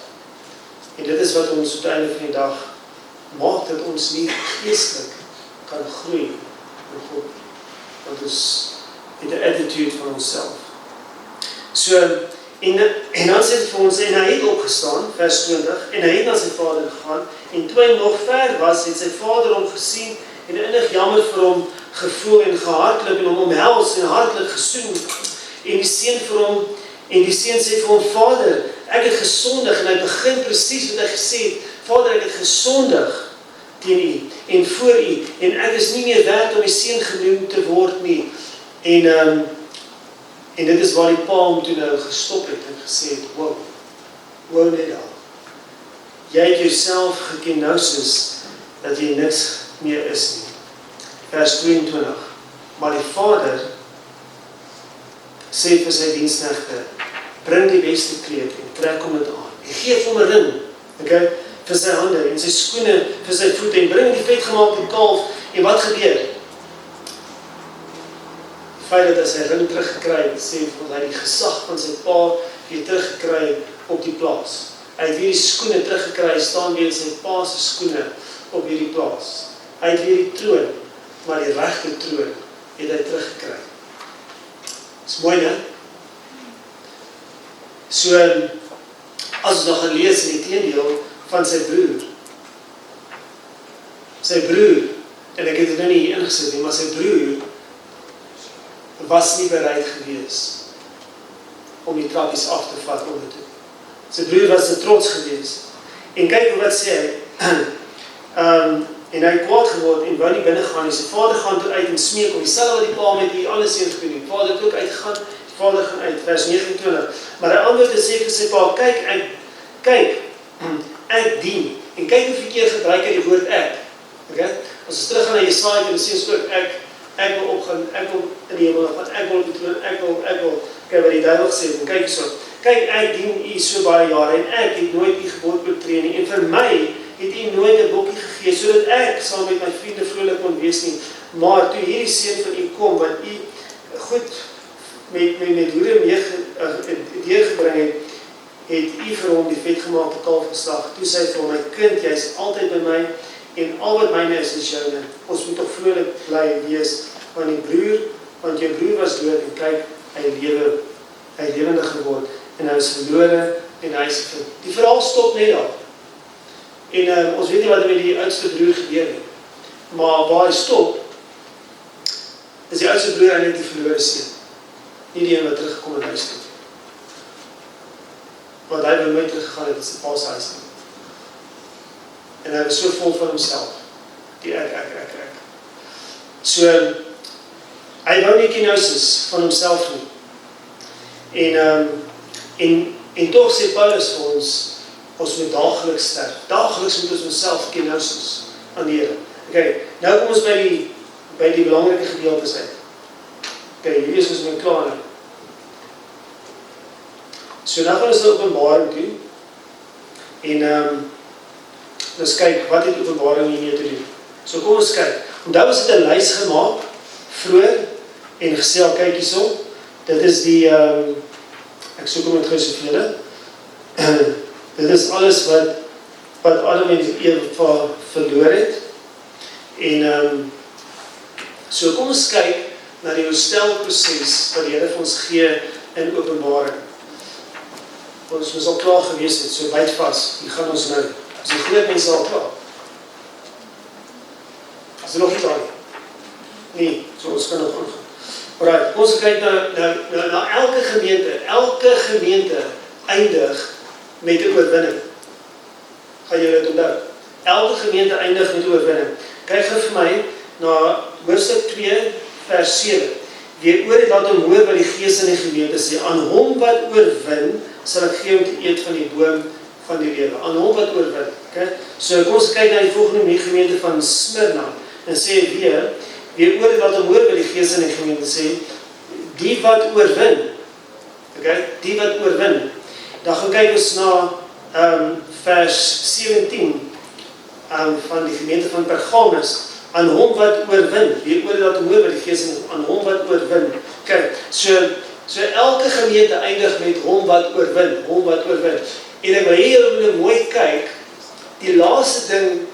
En dit is wat ons op die einde van die dag maak, dat ons nie geestelik kan groei in God. Want ons het 'n attitude van onsself. So, en dan sê dit vir ons, en hy het opgestaan, vers 20, en hy het na sy vader gegaan, en toe hy nog ver was, het sy vader hom gesien, en innig jammer vir hom gevoel, en gehardloop, en hom omhels, en hartlik gesoen, en die seun vir hom, en die seun sê vir hom, Vader, ek het gesondig, en hy begin presies wat hy gesê het, Vader, ek het gesondig teen u, en voor u, en ek is nie meer werd om die seun genoem te word nie, en dit is waar die pa hom toe nou gestop het, en gesê het, wow net al, jy het jouself geken nou soos, dat jy niks meer is nie. Vers 22, maar die vader sê vir sy diensknegte, bring die beste kleed en trek hom dit aan. En gee hom 'n ring, okay, vir sy hande en sy skoene vir sy voete en bring die vetgemaakte kalf. En wat gebeur? Die feit dat hy sy ring teruggekry het, sê vir hy die gesag van sy pa weer teruggekry op die plaas. Hy het weer die skoene teruggekry, hy staan weer in sy pa se skoene op hierdie plaas. Hy het weer die troon, maar die regte troon het hy teruggekry. Dis mooi, né? So, as ons nog gaan lees in die teendeel van sy broer. Sy broer, en ek het dit nou nie hier ingesit nie, maar sy broer was nie bereid gewees om die trappies af te vat om dit toe. Sy broer was te trots gewees. En kyk wat sê hy. En hy het kwaad geword en wou nie binne gaan nie. Sy vader gaan toe uit en smeek om dieselfde wat die pa met die ander seun gedoen het. Die vader het ook uitgegaan, die vader gaan uit, vers 29. Maar hy antwoord en sê vir sy pa, kyk, ek dien. En kyk hoe verkeerd gebruik hy die woord ek. Okay? As ons terug gaan na Jesaja, dan sê ons ook ek wil opgaan, ek wil in die hemel gaan, ek wil op die troon, ek wil, kyk wat die duiwel gesê het, en kyk so. Kyk, ek dien u so baie jare en ek het nooit u gebod betree nie. En vir my het u nooit 'n bokkie gegee, sodat ek saam met my vriende vrolik kon wees nie. Maar toe hierdie seun van u kom, wat u goed met hoede deurgebring het u vir hom die vetgemaakte kalf geslag. Toe sê hy vir hom, my kind, jy is altyd by my, en al wat myne is joune. Ons moet toch vrolik bly wees, want jou broer was dood, en kyk, hy lewende geword, en hy is verlore, en hy is gevind. Die verhaal stop net daar. En ons weet nie wat met die oudste broer gebeur nie. Maar waar hy stop, is die oudste broer eintlik die verlore seun. Nie die een wat teruggekom in huis toe. wat hy wil nooit teruggegaan het, is die pa se huis nie. En hy was so vol van homself, die ek. So, hy wou nie kenosis van homself nie. En toch sê Paulus vir ons moet dageliks sterf. Dageliks moet ons onsself kenosis aan die Here. Okay, nou kom ons by die belangrike gedeeltes uit. Okay, hier is ons met klaar nou. So nou gaan ons na Openbaring toe. En ons kyk, wat het Openbaring hiermee te doen? So kom ons kyk. Onthou ons het 'n lys gemaak, vroeër, en gesê, kyk hierso, dit is die, ek soek hom met gou soveel, dit is alles wat Adam en Eva verloor het. En so kom ons kyk na die herstelproses wat die Here vir ons gee in Openbaring. Ons is al klaar gewees het, so byt vas, hier gaan ons nou. As die groot mense al klaar. As dit nog nie klaar nie. Nee, so ons kan nog aangaan. Alright, ons kyk na elke gemeente eindig met 'n oorwinning. Gaan julle dit onthou? Elke gemeente eindig met 'n oorwinning. Kyk gou vir my na Hoofstuk 2 vers 7. Wie oor het, laat hom hoor wat die Gees in die gemeente sê. Aan hom wat oorwin, sal ek gee om te eet van die boom van die lewe. Aan hom wat oorwin. Okay? So kom ons kyk na die volgende gemeente van Smyrna en sê weer, wie oor het, laat hom hoor wat die Gees in die gemeente sê. Die wat oorwin. Okay? Die wat oorwin. Dan gaan kyk ons na vers 17 van die gemeente van Pergamus. Aan hom wat oorwin. Wie oor het, laat hom hoor wat die Gees in die gemeente. Aan hom wat oorwin. Kyk, so elke gemeente eindig met hom wat oorwin. Hom wat oorwin. En ek wil hier mooi kyk, die laaste ding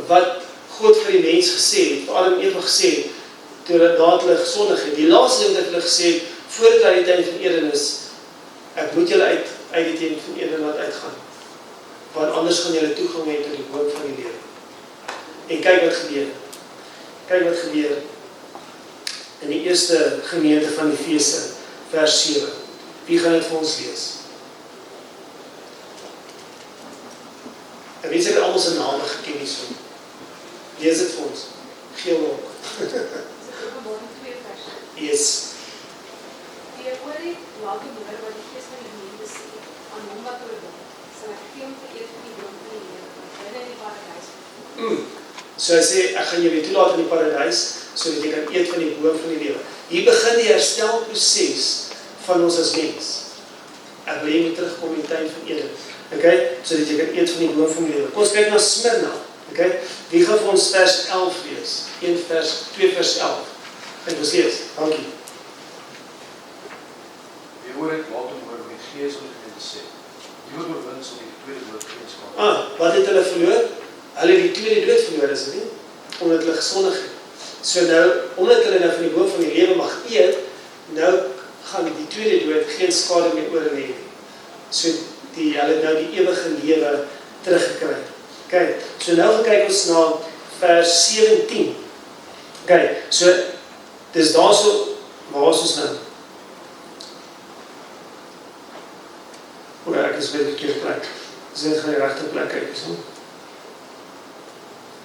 wat God vir die mens gesê het, vir Adam en Eva gesê het, toe hulle gesondig het. Die laaste ding wat hulle gesê het, voordat hy die tuin van Eden is, ek moet julle uit die tuin van Eden laat uitgaan. Want anders gaan julle toegang hê tot die boom van die lewe. En kyk wat gebeur. Kyk wat gebeur in die eerste gemeente van die Efese, vers 7. Wie gaan dit vir ons lees? Ek weet seker almal se name geken hierso. Lees dit vir ons. Geel ook. Openbaring 2 vers. Yes. Die oor het, laat hom hoor wat die Gees van die gemeente sê. Aan hom wat oorwin, sal ek gee om te eet van die boom van die lewe, wat binne in die paradys bevind. So hy sê, ek gaan julle toelaat in die paradys, sodat jy kan eet van die boom van die lewe. Hier begin die herstelproses van ons as mens. Ek wil jy moet terugkom in die tuin van Eden. Okay? Sodat jy kan eet van die boom van die lewe. Kom ons kyk na Smyrna. Okay? Wie gaan vir ons vers 11 lees? 2 vers 11. Ek wil lees. Dankie. Wie oor het, laat hom hoor wat die Gees in die gemeente sê. Die wat oorwin sal die tweede dood geen skade. Wat het hulle verloor? Hulle het die tweede dood verloor, is dit nie? Omdat hulle gesondig het. So nou, omdat hulle nou van die boom van die lewe mag eet, nou gaan die tweede dood geen skade meer oor hulle hê. So hulle nou die ewige lewe teruggekry. Okay, so nou gaan kyk ons na vers 17. Okay, so dis daarso, waar is ons nou? Ek is by die verkeerde plek. Dis net gaan die regte plek kyk, so.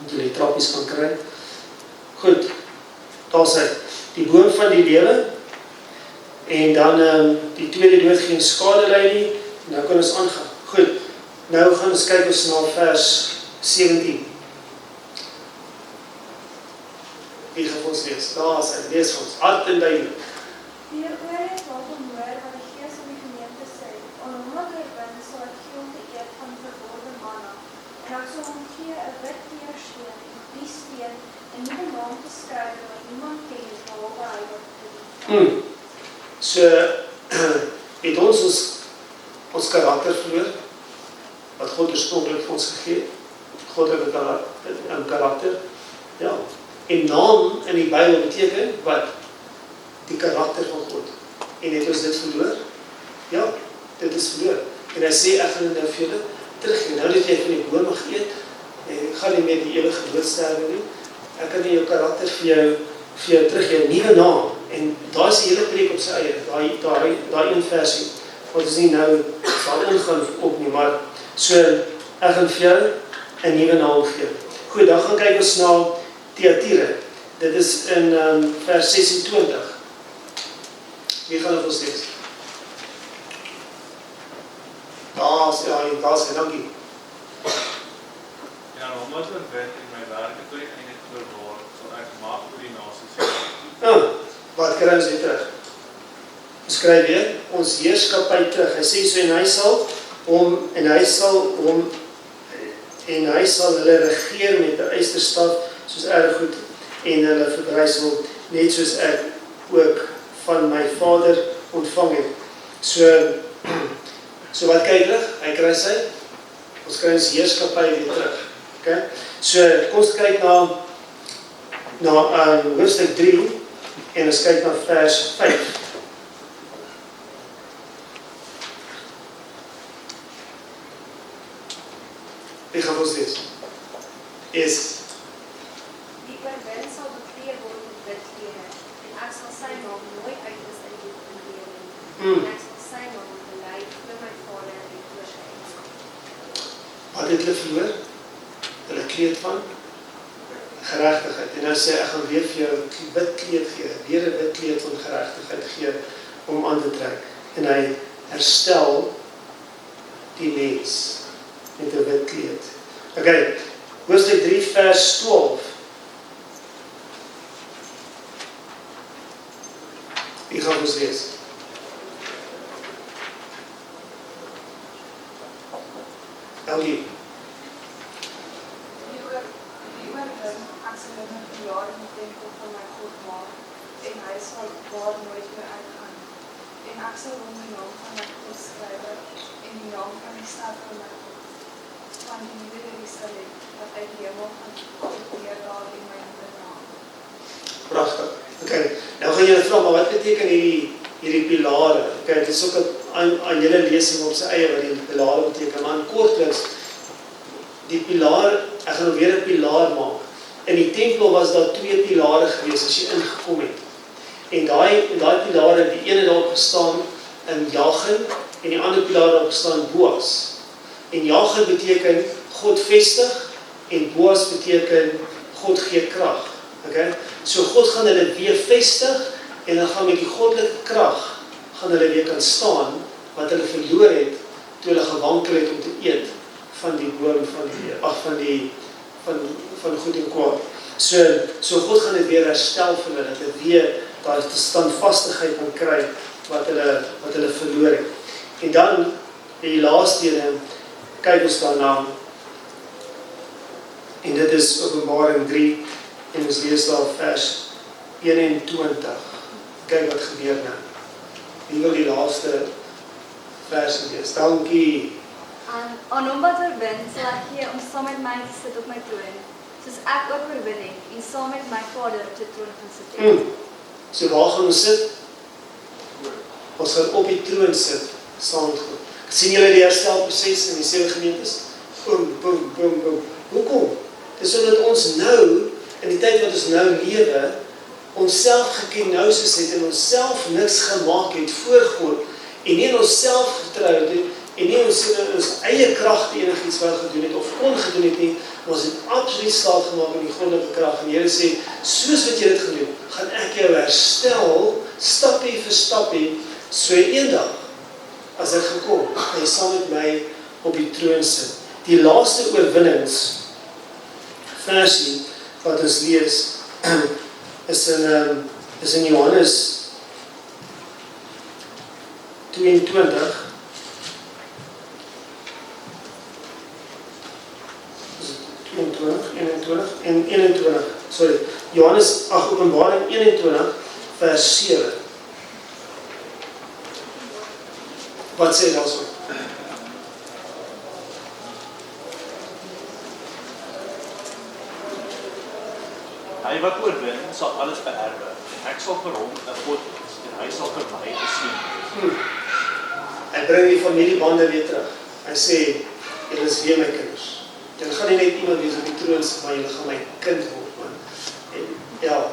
Moet jy die trappies kan kry. Goed, daar sê, die boom van die lewe, en dan die tweede dood geen skade lei nie, nou kan ons aangaan. Goed, nou gaan ons kyk ons na vers 17. Wie gaan ons lees? Daar sê, lees ons, hart en duidelik. Die oor het, laat hom hoor wat die Gees in die gemeente sê. Aan hom wat oorwin, sal ek gee om te eet van verborgde manna. En ek sal hom gee 'n wit teersteen, en die steen, en nie 'n naam te skryf wat niemand ken nie, behalwe hy wat verdien. So, het ons karakter verloor, wat God oorspronklik vir ons gegee het. God het 'n karakter. Ja. En naam in die Bybel beteken wat? Die karakter van God. En het ons dit verloor? Ja, dit is verloor. En hy sê, ek gaan nou vir julle teruggee. Nou dat jy van die boom mag eet, en gaan nie meer die ewige dood sterwe nie. Ek kan nie jou karakter vir jou terug, jou nuwe naam. En daar is die hele preek op sy eie, daai een versie. wat ons nie nou sal ingaan op nie, maar so, ek gaan vir jou 'n nuwe naam gee. Goed, dan gaan kyk ons na Thyatira. Dit is in vers 26. Wie gaan dit ons lees? Daar's dankie. Ja, omdat ek weet in my werk toe ek eintlik verloor, sal ek maak vir die nasies. Wat kry ons weer terug? Ons kry weer ons heerskappy terug. Hy sê so en hy sal hulle regeer met 'n ysterstaf soos erfgoed en hulle verbrysel net soos ek ook van my Vader ontvang het. So wat kyk terug? Hy kry ons kry ons heerskappy weer terug. Okay? So kom ons kyk na hoofstuk 3 en ons kyk na vers 5. Wie gaan ons lees? Die oorwin sal bekleed word met wit klere, en ek sal sy naam nooit uitwis in die boek van lewe nie. En ek sal sy naam bely voor my Vader en voor sy engele. Wat het hulle verloor? Hulle kleed van geregtigheid. En nou sê ek gaan weer vir jou 'n wit kleed gee, weer 'n wit kleed van geregtigheid gee om aan te trek. En hy herstel die mens met 'n wit kleed. Okay, hoofstuk 3 vers 12. Wie gaan ons lees? Elgie. Die oorwin, ek sal hom 'n jaar in die tempel van my God maak, en hy sal daar nooit meer uitgaan. En ek sal hom die naam van my God skryf, en die naam van die stad van my God, van die nuwe Jerusalem, wat uit die hemel gaan weer daar in my naam. Pragtig. Okay, nou gaan julle vra, maar wat beteken hierdie pilare? Okay, dit is ook aan julle lesing op sy eie wat die pilare beteken, maar in kortliks, die pilaar, ek gaan weer 'n pilaar maak. In die tempel was daar 2 pilare gewees as jy ingekom het. En daai pilare, die ene daarop gestaan in Jachin en die ander pilaar daarop gestaan Boas. En Jachin beteken God vestig en Boas beteken God gee krag. Okay? So God gaan hulle weer vestig en dan gaan met die goddelike krag gaan hulle weer kan staan wat hulle verloor het toe hulle gewankel het om te eet van die boom van goed en kwaad. So God gaan dit weer herstel vir hulle, dat hulle weer daai standvastigheid kan kry wat hulle verloor het. En dan die laaste ene, kyk ons daarna. En dit is Openbaring 3 en ons lees daar vers 21. Kyk wat gebeur nou. Wie wil die laaste vers lees? Dankie. Aan hom wat oorwin, sal ek gee om saam met my te sit op my troon, soos ek ook oorwin het, en saam met my Vader op die troon gaan sit het. So waar gaan ons sit? Ons gaan op die troon sit, saam met God. Sien julle die herstelproses in die 7 gemeentes? Boom, boom, boom, boom. Hoekom? Dis sodat ons nou, in die tyd wat ons nou lewe, onsself gekenosis het en onsself niks gemaak het voor God, en nie in onsself getrou het, en nie ons eie kragte enigiets wel gedoen het, of ongedoen het nie, maar ons het absoluut staat gemaak in die goddelike krag. En die Here sê, soos wat jy dit gedoen, gaan ek jou herstel, stappie vir stappie, so eendag, as ek gekom, en jy sal met my op die troon sit. Die laaste oorwinnings versie wat ons lees, is in Johannes 22, Openbaring 21 vers 7. Wat sê daar so? Hy wat oorwin, sal alles beerwe. Ek sal vir hom 'n God wees en hy sal vir my 'n seun. Hy bring die familiebande weer terug. Hy sê, julle is weer my kinders. Julle gaan nie net iemand wees op die troon sit, maar julle gaan my kind word, man. En ja,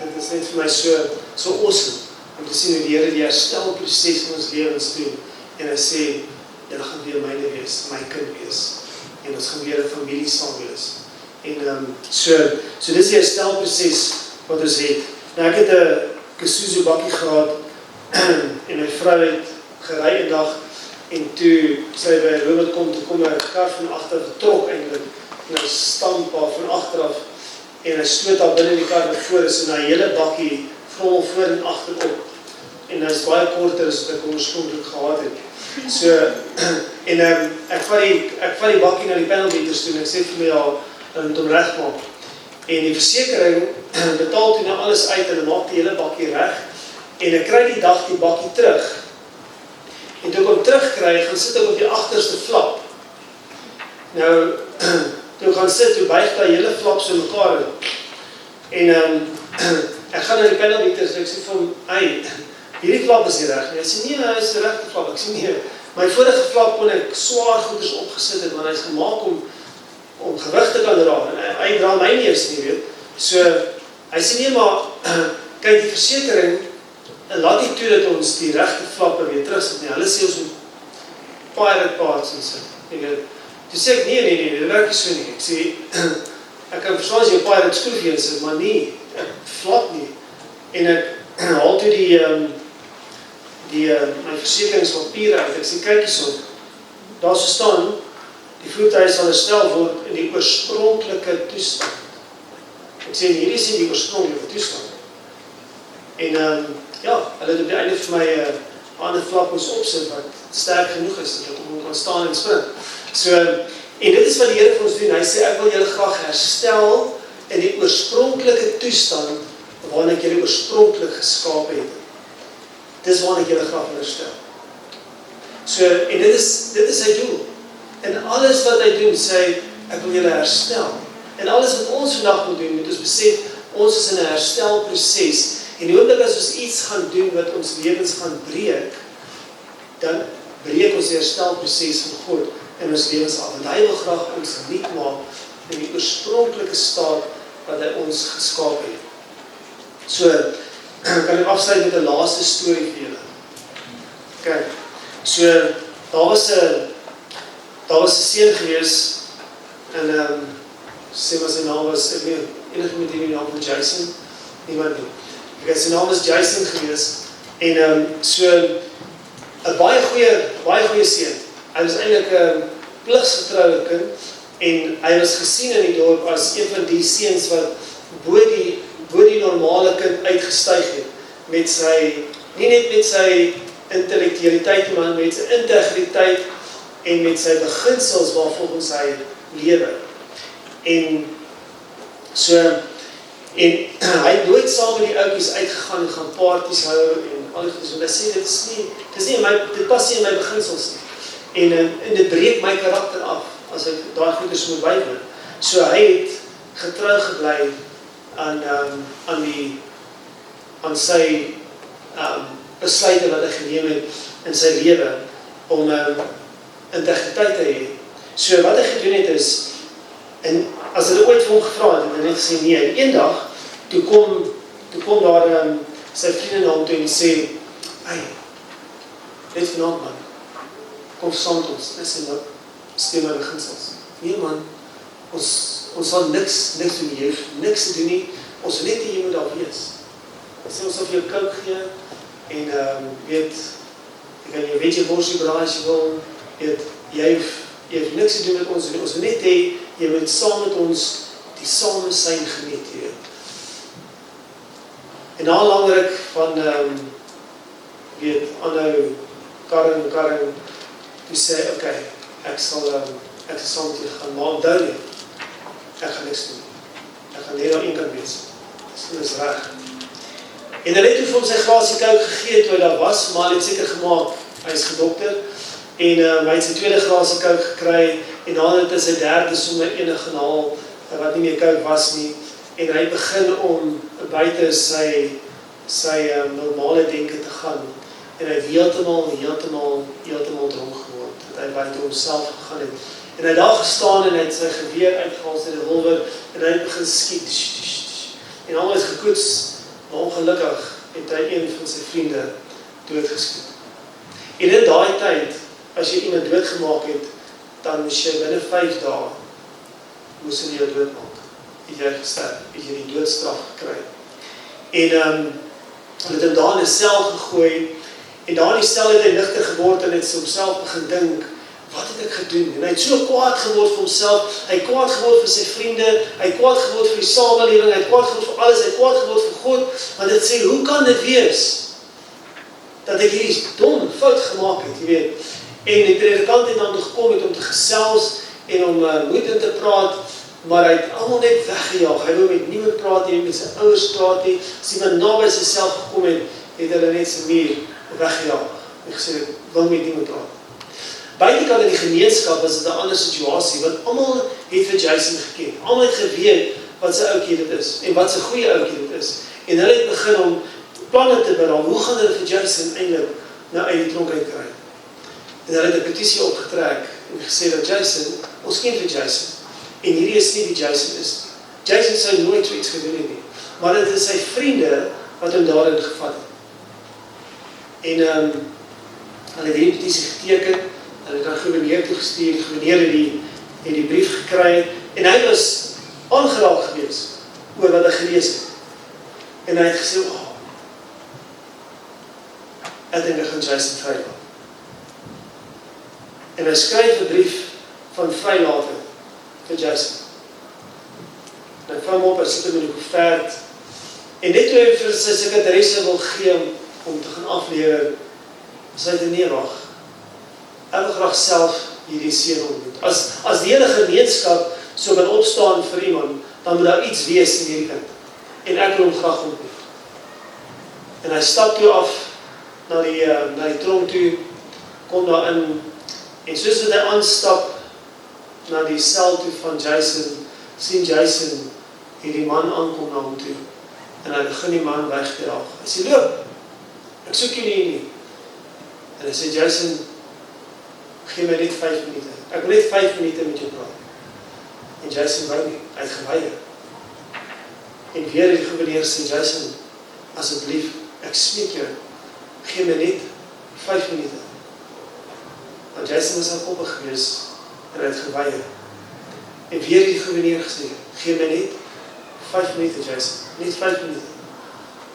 dit is net vir my so awesome om te sien hoe die Here die herstelproses in ons lewens doen. en hy sê, julle gaan weer myne wees, my kind wees, en ons gaan weer 'n familie saam wees. En so dis die herstelproses wat ons het. Nou ek het 'n Isuzu bakkie gehad, en my vrou het gery 'n dag, en toe sy by Robert kom 'n kar van agter getrok eintlik, en hy stamp haar van agteraf, en hy stoot haar binne die kar na vore, so na hele bakkie vrol voor en agterop, en hy is baie korter as wat ek oorspronklik gehad het. So, en ek vat die bakkie na die panelmeters toe, en ek sê vir my, ja, dan moet hom regmaak. En die versekering betaal toe nou alles uit, en maak die hele bakkie reg, en ek kry die dag die bakkie terug. En toe ek hom terugkry, gaan sit ek op die agterste flap. Nou, toe ek gaan sit, toe buig die hele flap so mekaar in. En ek gaan na die panelmeters, en ek sê vir hom, hey, hierdie flap is nie reg nie. Hy sê, nee, hy is die regte flap. Ek sê, nee, my vorige flap kon ek swaar goeders opgesit het, want hy is gemaak om gewig te kan dra. En hy dra my nie eens nie, weet. So, hy sê, nee, maar, kyk, die versekering, laat nie toe dat ons die regte flappe weer terugsit nie. Hulle sê ons moet pirate parts en so. Toe sê ek, nee, dit werk nie so nie. Ek sê, ek kan verstaan as jy pirate skroefie insit, maar nie, ek flap nie. En ek haal toe my versekeringspapiere uit. Ek sê, kyk hierso, daar so staan, die voertuig sal herstel word in die oorspronklike toestand. Ek sê, hierdie is nie die oorspronklike toestand. En ja, hulle het op die einde vir my ander flap moes opsit, wat sterk genoeg is, dat ek om kan staan en spring. So, en dit is wat die Here vir ons doen. Hy sê, ek wil julle graag herstel in die oorspronklike toestand, waarin ek julle oorspronklik geskaap het. Dis waarin ek julle graag wil herstel. So, en dit is sy doel. En alles wat hy doen, sê hy, ek wil julle herstel. En alles wat ons vandag moet doen, moet ons besef, ons is in 'n herstelproses. En die oomblik as ons iets gaan doen wat ons lewens gaan breek, dan breek ons die herstelproses van God in ons lewens af. Want hy wil graag ons nuut maak in die oorspronklike staat wat hy ons geskaap het. So, kan ek afsluit met 'n laaste storie vir julle. Kyk, so, daar was 'n seun gewees, en sê wat sy naam was, ek weet, enige met die naam van Jason, niemand nie. Okay, sy naam was Jason gewees, en so, 'n baie goeie seun. Hy was eintlik 'n pligsgetroude kind, en hy was gesien in die dorp as een van die seuns wat bo die normale kind uitgestyg het, met sy, nie net met sy intellektualiteit, maar met sy integriteit, en met sy beginsels waarvolgens hy lewe. En so, en hy het nooit saam met die oukies uitgegaan en gaan parties hou en al die goeds, want hy sê, dit pas nie in my beginsels nie. En dit breek my karakter af, as ek daai goeders moet bybring. So hy het getrou gebly aan sy besluite wat hy geneem het in sy lewe, om integriteit te hê. So wat hy gedoen het is, en as hulle ooit vir hom gevra het, en hy het gesê nee, en eendag, toe kom daar sy vriende na hom toe en sê, hey, net vanaand man, kom saam met ons, en sê, nou, stem my beginsels. Nee man, ons sal niks doen nie, jy hoef niks te doen nie, ons wil net die jy moet daar wees. Hy sê, ons sal vir jou kouk gee, en jy weet jy worsie braai as jy wil, jy hoef niks te doen met ons wil net hê, jy moet saam met ons die samesyn geniet, jy weet. En na lang ruk van, aanhou karring, toe sê, okay, ek sal saam met jy gaan, maar onthou nie, ek gaan niks doen. Ek gaan net daar een kant wees. Dit is reg. En hy het toe vir hom sy glasie kouk gegee, toe hy daar was, maar hy het seker gemaak, hy is gedokter, en hy het sy tweede glasie kouk gekry, en dan het hy sy derde sommer ene gehaal, wat nie meer kouk was nie, en hy begin om buite sy normale denke te gaan, en hy het heeltemal dronk geword, dat hy buite homself gegaan het, en hy het daar gestaan, en hy het sy geweer uitgehaal, sy revolver, en hy het begin skiet, en allemaal het gekoets, maar ongelukkig het hy een van sy vriende doodgeskiet. En in daai tyd, as jy iemand doodgemaak het, dan moes jy binne 5 dae moes hulle jou doodmaak. Het jy gesterf, het jy die doodstraf gekry. En hulle het hom daar in 'n sel gegooi, en daar in die sel het hy ligter geword en het homself begin dink, wat het ek gedoen? En hy het so kwaad geword vir homself, hy het kwaad geword vir sy vriende, hy het kwaad geword vir die samelewing, hy het kwaad geword vir alles, hy het kwaad geword vir God, want dit sê, hoe kan dit wees dat ek hierdie dom fout gemaak het, jy weet? En die predikant het dan gekom het om te gesels en om moed in te praat, maar hy het almal net weggejaag. Hy wou met niemand praat nie, met sy ouers praat nie. As iemand naby sy self gekom het, het hulle net sy muur weggejaag. En gesê, ek wil met niemand praat. Buitekant in die gemeenskap was dit 'n ander situasie, want almal het vir Jason geken. Almal het geweet wat sy ouetjie dit is en wat sy goeie ouetjie dit is. En hulle het begin om planne te beraam. Hoe gaan hulle vir Jason eintlik nou uit die tronk uit kry? En hulle het 'n petisie opgetrek en gesê dat Jason, ons ken vir Jason, en hierdie is nie die Jason is nie. Jason sou nooit so iets gedoen het nie, maar dit is sy vriende wat hom daarin gevat het. En hulle het hierdie petisie geteken, hulle het aan gouverneur toegestuur, die gouverneur het die brief gekry, en hy was aangeraak gewees oor wat hy gelees het. En hy het gesê, ek dink ek gaan Jason vrylaat. En hy skryf 'n brief van vrylating vir Jason. En hy vang hom op, hy sit hom in die koevert, en net toe hy vir sy sekretaresse wil gee om te gaan aflewer, sê hy nee, wag. Ek wil graag self hierdie seun ontmoet. As die hele gemeenskap so kan opstaan vir iemand, dan moet daar iets wees in hierdie kind. En ek wil hom graag ontmoet. En hy stap toe af na die tronk toe, kom daar in, en soos wat hy aanstap na die sel toe van Jason, sien Jason hierdie man aankom na hom toe, en hy begin die man wegdraag. Hy sê, loop, ek soek jou nie. En hy sê, Jason, gee my net 5 minute. Ek wil net 5 minute met jou praat. En Jason wou nie, hy het geweier. En weer het die gouverneur sê, Jason, asseblief, ek smeek jou, gee my net 5 minute. Want Jason was al koppig gewees, en hy het geweier. En weer het die gouverneur gesê, gee my net 5 minute, Jason, net 5 minute.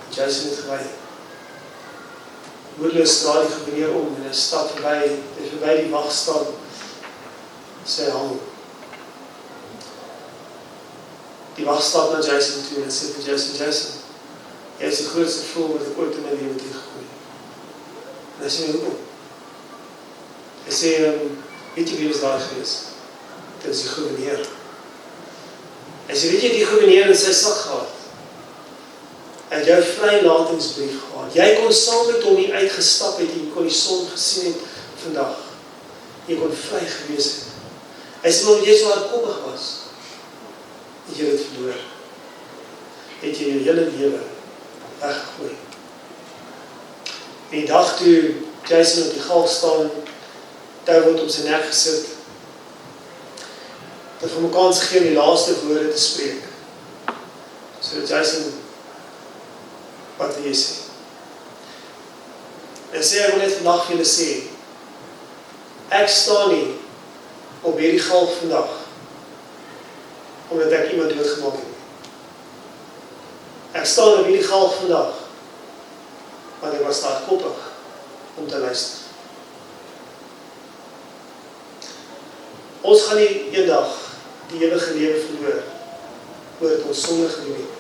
En Jason het geweier. Moedeloos draai die gouverneur om, en hy stap verby die wagstaan, sy hang. Die wag stap na Jason toe, en sê vir Jason, jy is die grootste voel wat ek ooit in my lewe tegengekom het. En hy sê, hoekom? Hy sê, weet jy wie was daar gewees? Dit is die gouverneur. Hy sê, weet jy die gouverneur in sy sak gehad? Hy het jou vrylatingsbrief gehad. Jy kon saam met hom hier uitgestap het, en jy kon die son gesien het vandag. Jy kon vry gewees het. Hy sê, omdat jy so hardkoppig was, het jy dit verloor. Het jy jou hele lewe weggegooi. En die dag toe Jason op die galg staan, tou word op sy nek gesit, dat vir my kans gegee om die laaste woorde te spreek. So Jason, wat wil jy sê? En sê, ek wil net vandag vir julle sê, ek staan nie op hierdie galg vandag, omdat ek iemand doodgemaak het. Ek staan op hierdie galg vandag, want ek was daar koppig om te luister. Ons gaan nie eendag die ewige lewe verloor, oor het ons sonde gedoen het.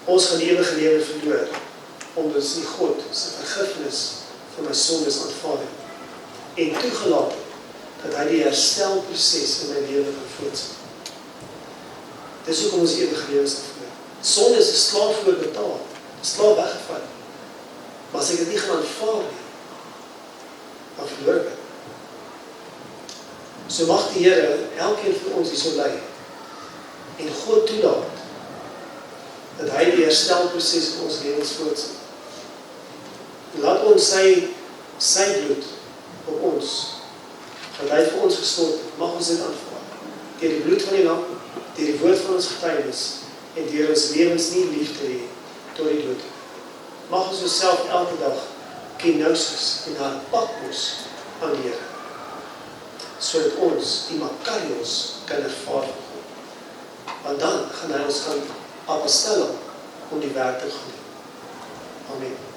Ons gaan die ewige lewe verloor, omdat ons nie God sy vergifnis vir my sondes aanvaar het, en toegelaat het, dat hy die herstelproses in my lewe gaan voortsit. Dis hoekom ons die ewige lewe sal verloor. Sonde is klaar voor betaal, is klaar weggevat. Maar as ek dit nie gaan aanvaar nie, dan verloor ek dit. So mag die Here elkeen van ons hier so lei, en God toelaat, dat hy die herstelproses in ons lewens voortsit. Laat ons sy bloed op ons, wat hy vir ons gestort het, mag ons dit aanvaar. Deur die bloed van die lam, deur die woord van ons getuienis, en deur ons lewens nie lief te hê tot die dood. Mag ons onsself elke dag kenosis en haar Patmos aan die Here. Sodat ons die Makarios kan ervaar van God. Want dan gaan hy ons gaan apostel om die werk te gaan doen. Amen. Amen.